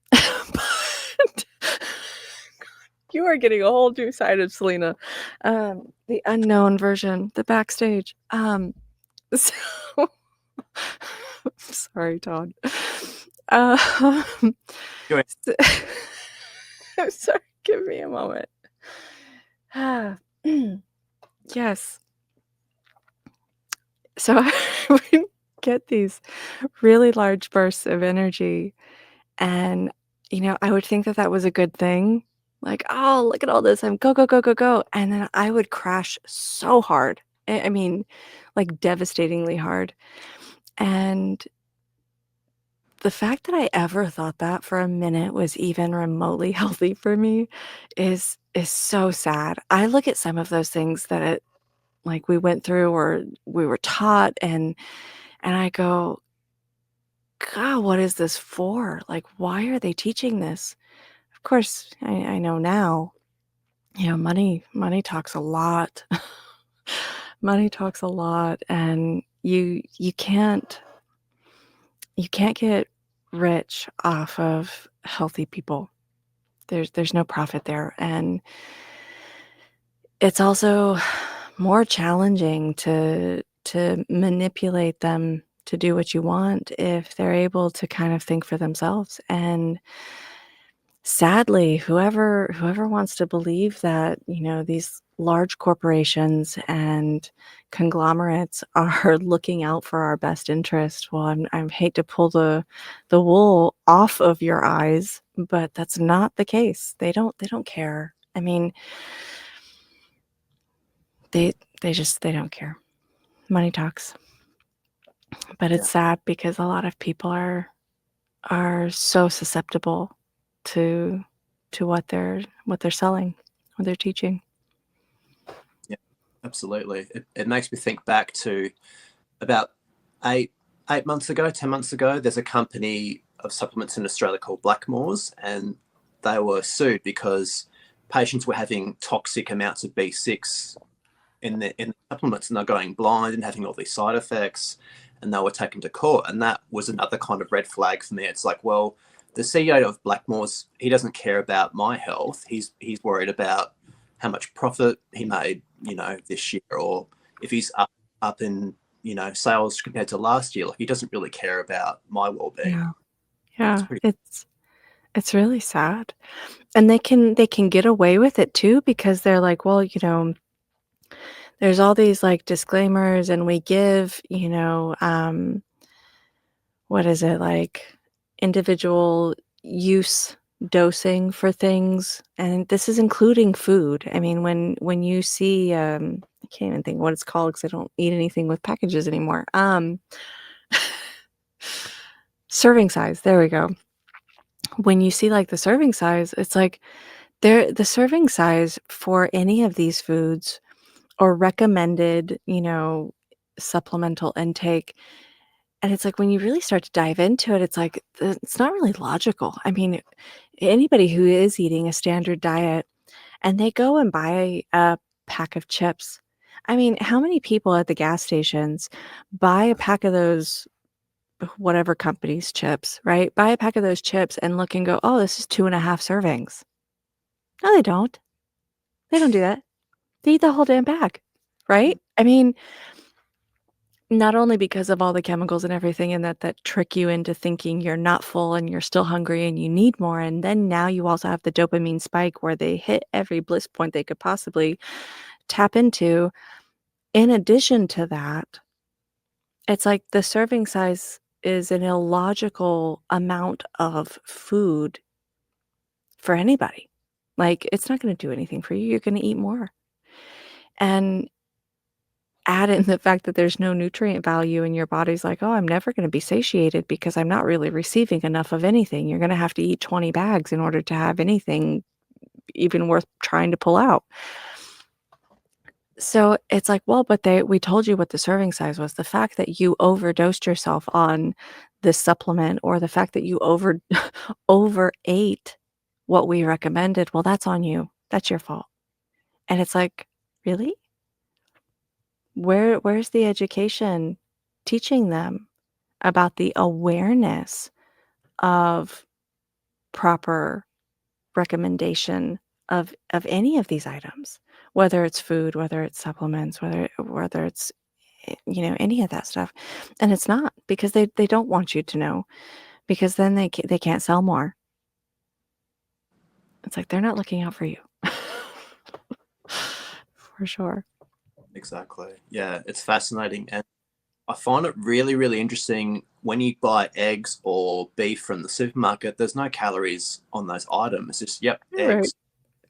you are getting a whole new side of Selena, the unknown version, the backstage, so sorry, Todd. Um, Anyway, s I'm sorry, give me a moment. Ah, yes. So I would get these really large bursts of energy, and, I would think that that was a good thing. Like, "Oh, look at all this. I'm go, go, go, go, go." And then I would crash so hard. I mean, like, devastatingly hard. And the fact that I ever thought that for a minute was even remotely healthy for me is so sad. I look at some of those things that like, we went through or we were taught, and I go, "God, what is this for? Like, why are they teaching this?" Of course, I know now, money talks a lot. Money talks a lot, and you can't get rich off of healthy people. There's no profit there, and it's also more challenging to manipulate them to do what you want if they're able to kind of think for themselves. And sadly, whoever wants to believe that, these large corporations and conglomerates are looking out for our best interest. Well, I hate to pull the wool off of your eyes, but that's not the case. They don't care. I mean, they they don't care. Money talks. But it's Yeah. sad because a lot of people are so susceptible to what they're selling, what they're teaching. Yeah, absolutely. It makes me think back to about eight 8 months ago, 10 months ago. There's a company of supplements in Australia called Blackmore's, and they were sued because patients were having toxic amounts of B6 in the supplements, and they're going blind and having all these side effects, and they were taken to court. And that was another kind of red flag for me. It's like, well, the CEO of Blackmore's, he doesn't care about my health. He's worried about how much profit he made, this year, or if he's up in sales compared to last year. Like, he doesn't really care about my well-being. Yeah. It's Yeah, pretty. it's really sad. And they can get away with it too because they're like, "Well, there's all these, like, disclaimers, and we give, what is it, like, individual use dosing for things, and this is including food." I mean, when you see, I can't even think what it's called because I don't eat anything with packages anymore. Serving size, there we go. When you see, like, the serving size, it's like the serving size for any of these foods or recommended, supplemental intake, and it's like when you really start to dive into it, it's like, it's not really logical. I mean, anybody who is eating a standard diet and they go and buy a pack of chips, I mean, how many people at the gas stations buy a pack of those whatever company's chips, right? Buy a pack of those chips and look and go, "Oh, this is 2.5 servings." No, they don't. They don't do that. They eat the whole damn bag, right? I mean, not only because of all the chemicals and everything and that trick you into thinking you're not full and you're still hungry and you need more, and then now you also have the dopamine spike where they hit every bliss point they could possibly tap into. In addition to that, it's like the serving size is an illogical amount of food for anybody. Like, it's not gonna do anything for you, you're gonna eat more. And add in the fact that there's no nutrient value and your body's like, "Oh, I'm never gonna be satiated because I'm not really receiving enough of anything." You're gonna have to eat 20 bags in order to have anything even worth trying to pull out. So it's like, well, but we told you what the serving size was. The fact that you overdosed yourself on this supplement or the fact that you overate what we recommended, well, that's on you. That's your fault. And it's like, really? Where's the education teaching them about the awareness of proper recommendation of any of these items, whether it's food, whether it's supplements, whether it's any of that stuff. And it's not because they don't want you to know because then they can't sell more. It's like they're not looking out for you. For sure. Exactly. Yeah, it's fascinating. And I find it really, really interesting when you buy eggs or beef from the supermarket, there's no calories on those items. It's just, yep, Right. eggs.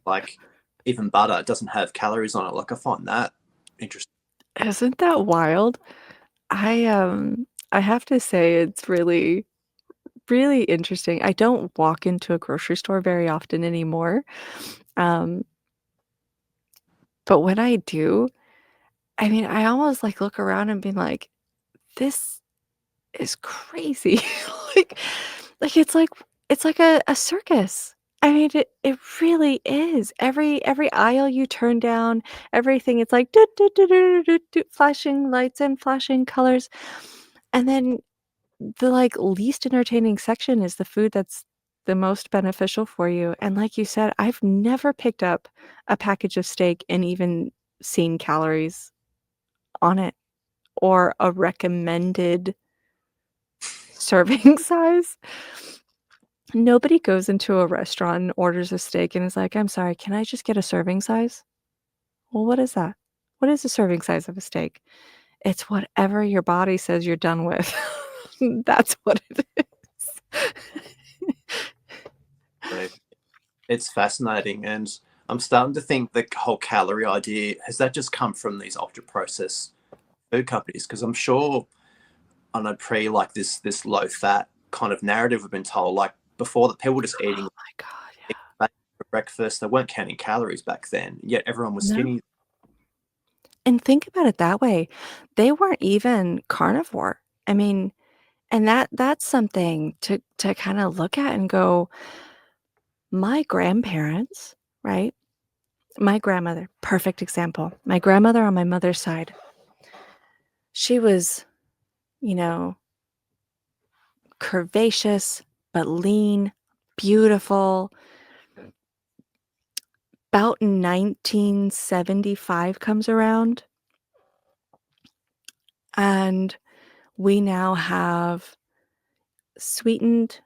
Like, even butter doesn't have calories on it. Like, I find that interesting. Isn't that wild? I have to say it's really, really interesting. I don't walk into a grocery store very often anymore. Um, but when I do, I mean, I almost like look around and be like, this is crazy. like it's like a circus. I mean, it really is. Every aisle you turn down, everything it's like do, do, do, do, do, do, do, flashing lights and flashing colors. And then the, like, least entertaining section is the food that's the most beneficial for you, and like you said, I've never picked up a package of steak and even seen calories on it or a recommended serving size. Nobody goes into a restaurant and orders a steak and is like, "I'm sorry, can I just get a serving size?" Well, what is that? What is the serving size of a steak? It's whatever your body says you're done with. That's what it is. Like, it's fascinating, and I'm starting to think the whole calorie idea has that just come from these ultra processed food companies? Because I'm sure I know pre like this low fat kind of narrative we've been told, like before that people were just Oh eating my god, yeah. for breakfast. They weren't counting calories back then, yet everyone was No. skinny. And think about it that way. They weren't even carnivore. I mean, and that's something to kind of look at and go, my grandparents, right? My grandmother, perfect example. My grandmother on my mother's side, she was, you know, curvaceous but lean, beautiful. About 1975 comes around, and we now have sweetened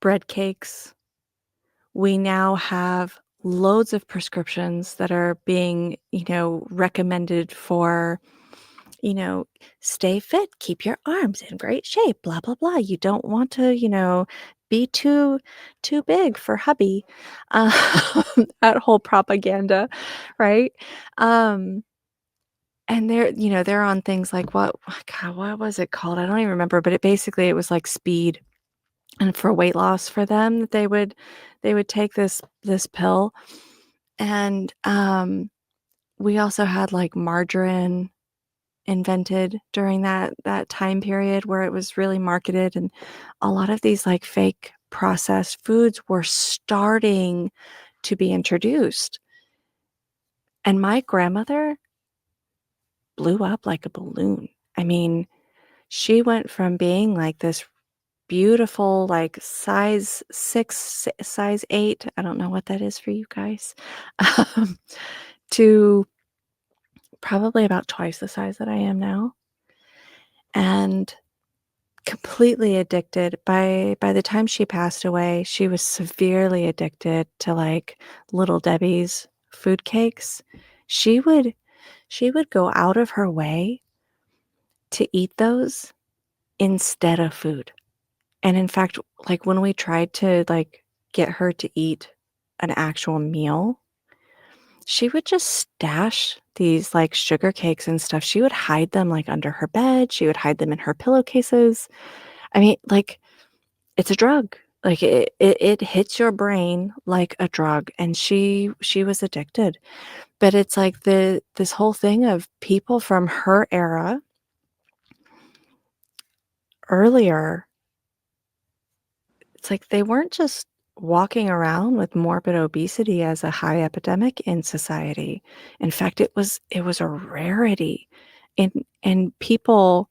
bread cakes. We now have loads of prescriptions that are being, recommended for, you know, stay fit, keep your arms in great shape, blah blah blah. You don't want to, be too big for hubby. Um, that whole propaganda, right? Um, and they're on things like what was it called? I don't even remember, but it was like speed and for weight loss for them that they would take this pill. And we also had like margarine invented during that time period where it was really marketed, and a lot of these like fake processed foods were starting to be introduced. And my grandmother blew up like a balloon. I mean, she went from being like this beautiful, like size 6, size 8, I don't know what that is for you guys, um, to probably about twice the size that I am now, and completely addicted. By the time she passed away, she was severely addicted to, like, Little Debbie's food cakes. She would she would go out of her way to eat those instead of food. And in fact, like, when we tried to, like, get her to eat an actual meal, she would just stash these, like, sugar cakes and stuff. She would hide them, like, under her bed. She would hide them in her pillowcases. I mean, like, it's a drug. Like, it hits your brain like a drug, and she was addicted. But it's like this whole thing of people from her era earlier. It's like they weren't just walking around with morbid obesity as a high epidemic in society. In fact, it was a rarity. And people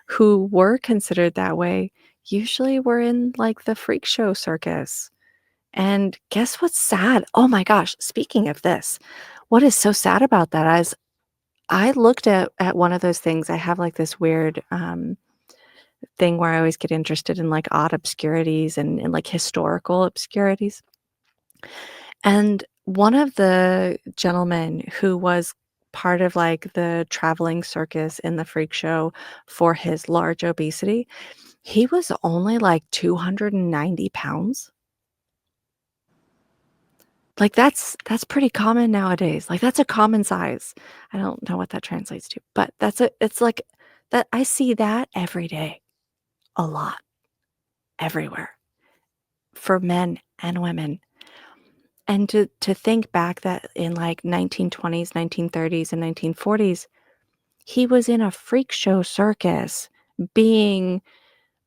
who were considered that way usually were in like the freak show circus. And guess what's sad? Oh my gosh, speaking of this, what is so sad about that is I looked at one of those things. I have like this weird thing where I always get interested in like odd obscurities and like historical obscurities. And one of the gentlemen who was part of like the traveling circus in the freak show for his large obesity, he was only like 290 pounds. Like that's pretty common nowadays. Like that's a common size. I don't know what that translates to, but it's like that I see that every day, a lot, everywhere, for men and women. And to think back that in like 1920s, 1930s, and 1940s, he was in a freak show circus being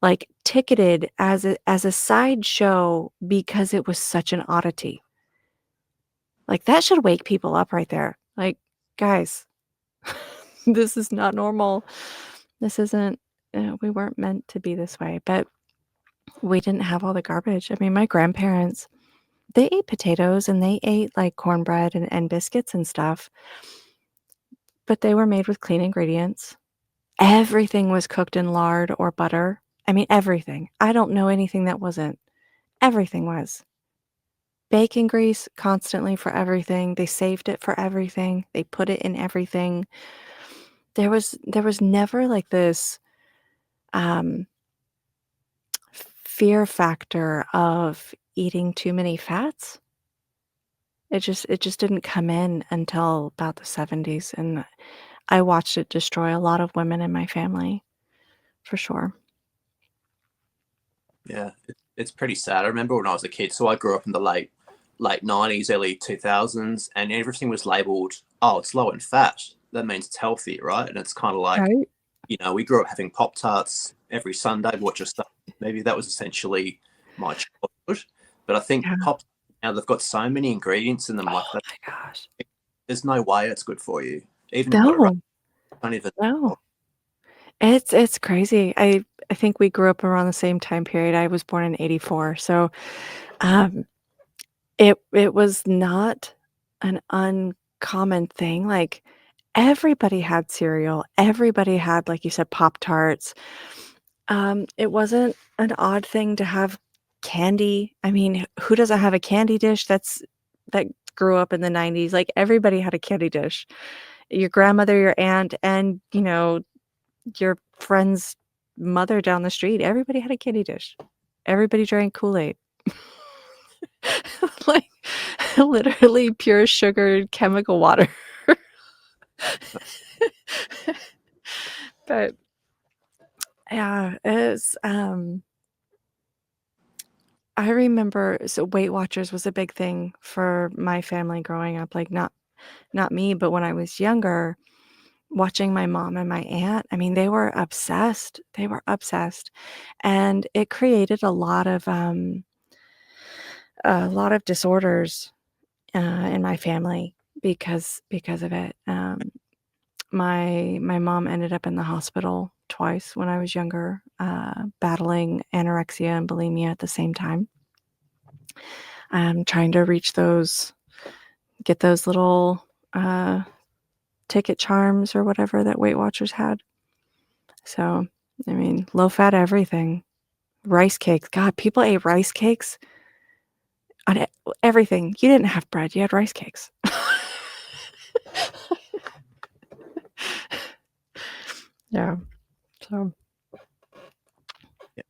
like ticketed as a sideshow because it was such an oddity. Like that should wake people up right there. Like, guys, this is not normal. This isn't, we weren't meant to be this way, but we didn't have all the garbage. I mean, my grandparents, they ate potatoes and they ate like cornbread and biscuits and stuff, but they were made with clean ingredients. Everything was cooked in lard or butter. I mean, everything. I don't know anything that wasn't. Everything was. bacon grease constantly for everything. They saved it for everything. They put it in everything. There was never like this um fear factor of eating too many fats. It just didn't come in until about the 70s, and I watched it destroy a lot of women in my family, for sure. Yeah, it's pretty sad. I remember when I was a kid, so I grew up in the late 90s, early 2000s, and everything was labeled, oh, it's low in fat. That means it's healthy, right? And it's kind of like, Right? we grew up having Pop Tarts every Sunday, watch your stuff. Maybe that was essentially my childhood. But I think Yeah. Pop now they've got so many ingredients in them, like Oh that. my gosh. There's no way it's good for you, even in moderation. No, Don't even. no. It's crazy. I think we grew up around the same time period. I was born in '84, so, um, it was not an uncommon thing, like, everybody had cereal, everybody had, like you said, Pop-Tarts. It wasn't an odd thing to have candy. I mean, who doesn't have a candy dish that grew up in the '90s? Like, everybody had a candy dish. Your grandmother, your aunt, and, your friend's mother down the street, everybody had a candy dish. Everybody drank Kool-Aid. Like, literally pure sugared chemical water. But, yeah, I remember so Weight Watchers was a big thing for my family growing up, like, not me, but when I was younger, watching my mom and my aunt, I mean, they were obsessed, and it created a lot of disorders, in my family because of it. My mom ended up in the hospital twice when I was younger, battling anorexia and bulimia at the same time. Trying to get those little, uh, ticket charms or whatever that Weight Watchers had. So, I mean, low fat everything. Rice cakes. God, people ate rice cakes on everything. You didn't have bread, you had rice cakes. Yeah, so Yeah,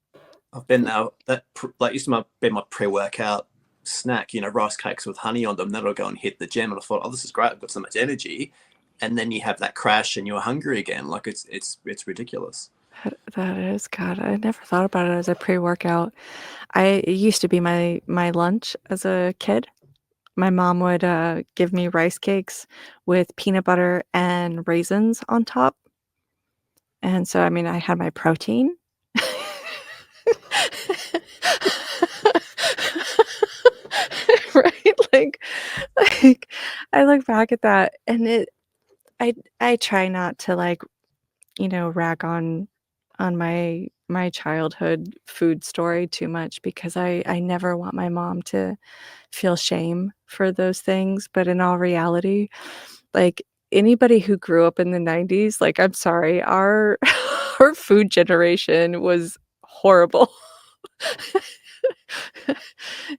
I've been now that like used to be my pre-workout snack. Rice cakes with honey on them. That'll go and hit the gym. And I thought, oh, this is great. I've got so much energy. And then you have that crash, and you're hungry again. Like it's ridiculous. that is God, I never thought about it as a pre-workout. It used to be my lunch as a kid. My mom would, give me rice cakes with peanut butter and raisins on top, and so, I mean, I had my protein. Right? Like, I look back at that, and I try not to, like, rag on my childhood food story too much because I never want my mom to feel shame for those things, but in all reality, like, anybody who grew up in the '90s, like, I'm sorry, our our food generation was horrible.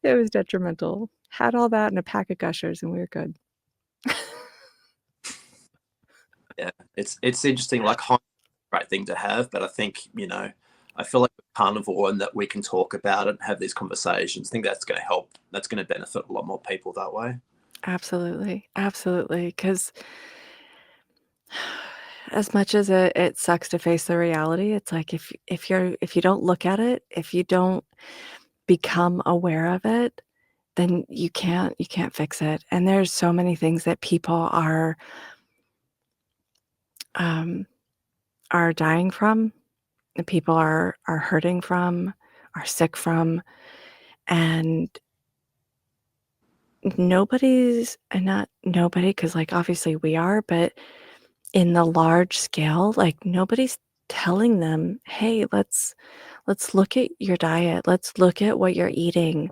It was detrimental. Had all that and a pack of Gushers, and we were good. Yeah, it's interesting. Like, great thing to have, but I think I feel like with carnivore and that we can talk about it and have these conversations. I think that's going to help. That's going to benefit a lot more people that way. Absolutely, absolutely. Because as much as it sucks to face the reality, it's like if you don't look at it, if you don't become aware of it, then you can't fix it, and there's so many things that people um, are dying from, that people are hurting from, are sick from, and nobody's and not nobody, because like, obviously we are, but in the large scale, like, nobody's telling them, "Hey, let's look at your diet. Let's look at what you're eating.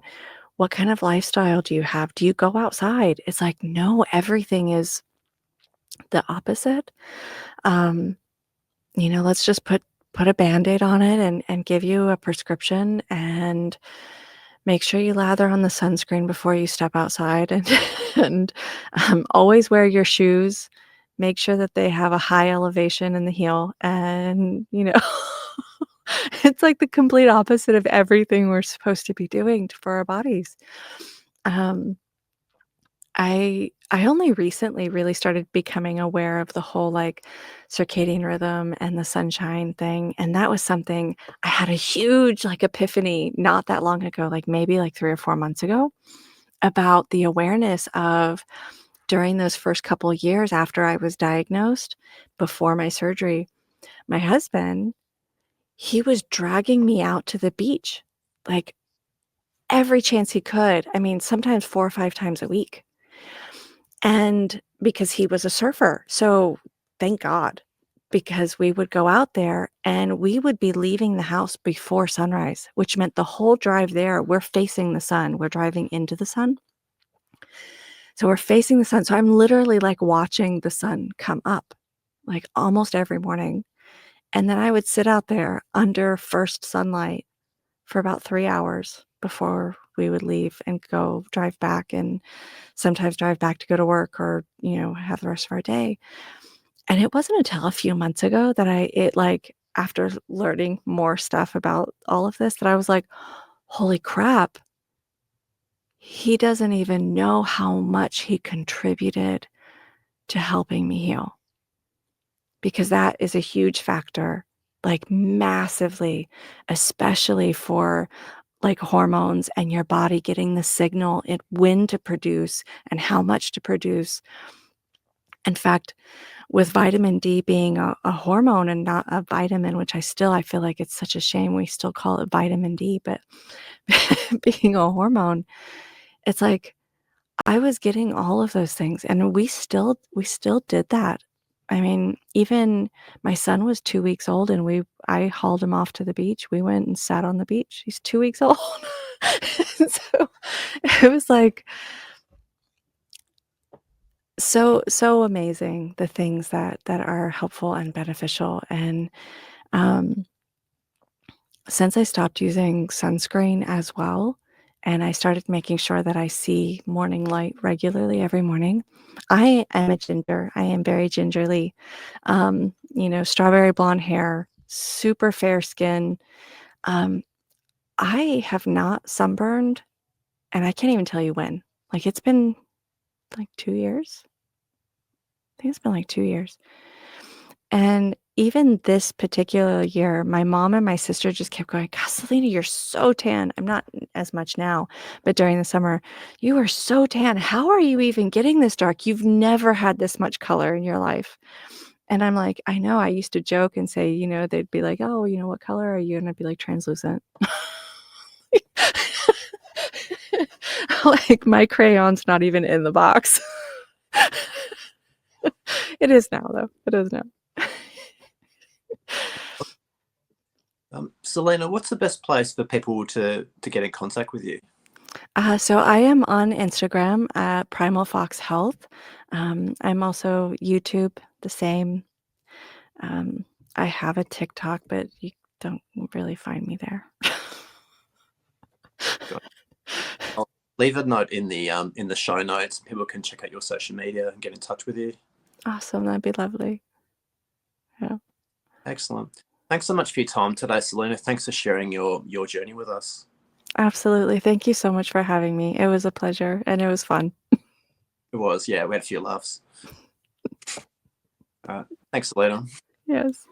What kind of lifestyle do you have? Do you go outside?" It's like, no, everything is the opposite. Um, let's just put a Band-Aid on it and give you a prescription and make sure you lather on the sunscreen before you step outside, and and always wear your shoes. Make sure that they have a high elevation in the heel, and it's like the complete opposite of everything we're supposed to be doing for our bodies. Um, I only recently really started becoming aware of the whole, like, circadian rhythm and the sunshine thing, and that was something I had a huge, like, epiphany not that long ago, like, maybe, like, 3 or 4 months ago, about the awareness of during those first couple years after I was diagnosed, before my surgery, my husband, he was dragging me out to the beach, like, every chance he could. I mean, sometimes 4 or 5 times a week. And because he was a surfer, so thank God, because we would go out there and we would be leaving the house before sunrise, which meant the whole drive there, we're facing the sun. We're driving into the sun. So we're facing the sun. So I'm literally like watching the sun come up like almost every morning. And then I would sit out there under first sunlight for about 3 hours before we would leave and go drive back, and sometimes drive back to go to work or, have the rest of our day. And it wasn't until a few months ago that like, after learning more stuff about all of this, that I was like, holy crap, he doesn't even know how much he contributed to helping me heal. Because that is a huge factor, like massively, especially for like hormones and your body getting the signal it when to produce and how much to produce. In fact, with vitamin D being a hormone and not a vitamin, which I feel like it's such a shame we still call it vitamin D, but being a hormone, it's like I was getting all of those things, and we still did that. I mean, even my son was 2 weeks old, and I hauled him off to the beach. We went and sat on the beach. He's 2 weeks old. So, it was, like, so amazing, the things that are helpful and beneficial, and, um, since I stopped using sunscreen as well, and I started making sure that I see morning light regularly every morning. I am a ginger. I am very gingerly. Strawberry blonde hair, super fair skin. Um, I have not sunburned, and I can't even tell you when. Like, it's been, like, 2 years? I think it's been, like, 2 years. And even this particular year, my mom and my sister just kept going, "God, Selena, you're so tan." I'm not as much now, but during the summer, "You are so tan. How are you even getting this dark? You've never had this much color in your life." And I'm like, "I know." I used to joke and say, they'd be like, "Oh, what color are you?" And I'd be like, "Translucent." Like, my crayon's not even in the box. It is now, though. It is now. Selena, what's the best place for people to get in contact with you? So I am on Instagram at Primal Fox Health. I'm also YouTube, the same. Um, I have a TikTok, but you don't really find me there. Got I'll leave a note in the show notes. People can check out your social media and get in touch with you. Awesome, that'd be lovely. Yeah, Excellent. Thanks so much for your time today, Selena. Thanks for sharing your journey with us. absolutely. Thank you so much for having me. It was a pleasure and it was fun. It was, yeah, we had a few laughs. All right. Thanks, Selena. Yes.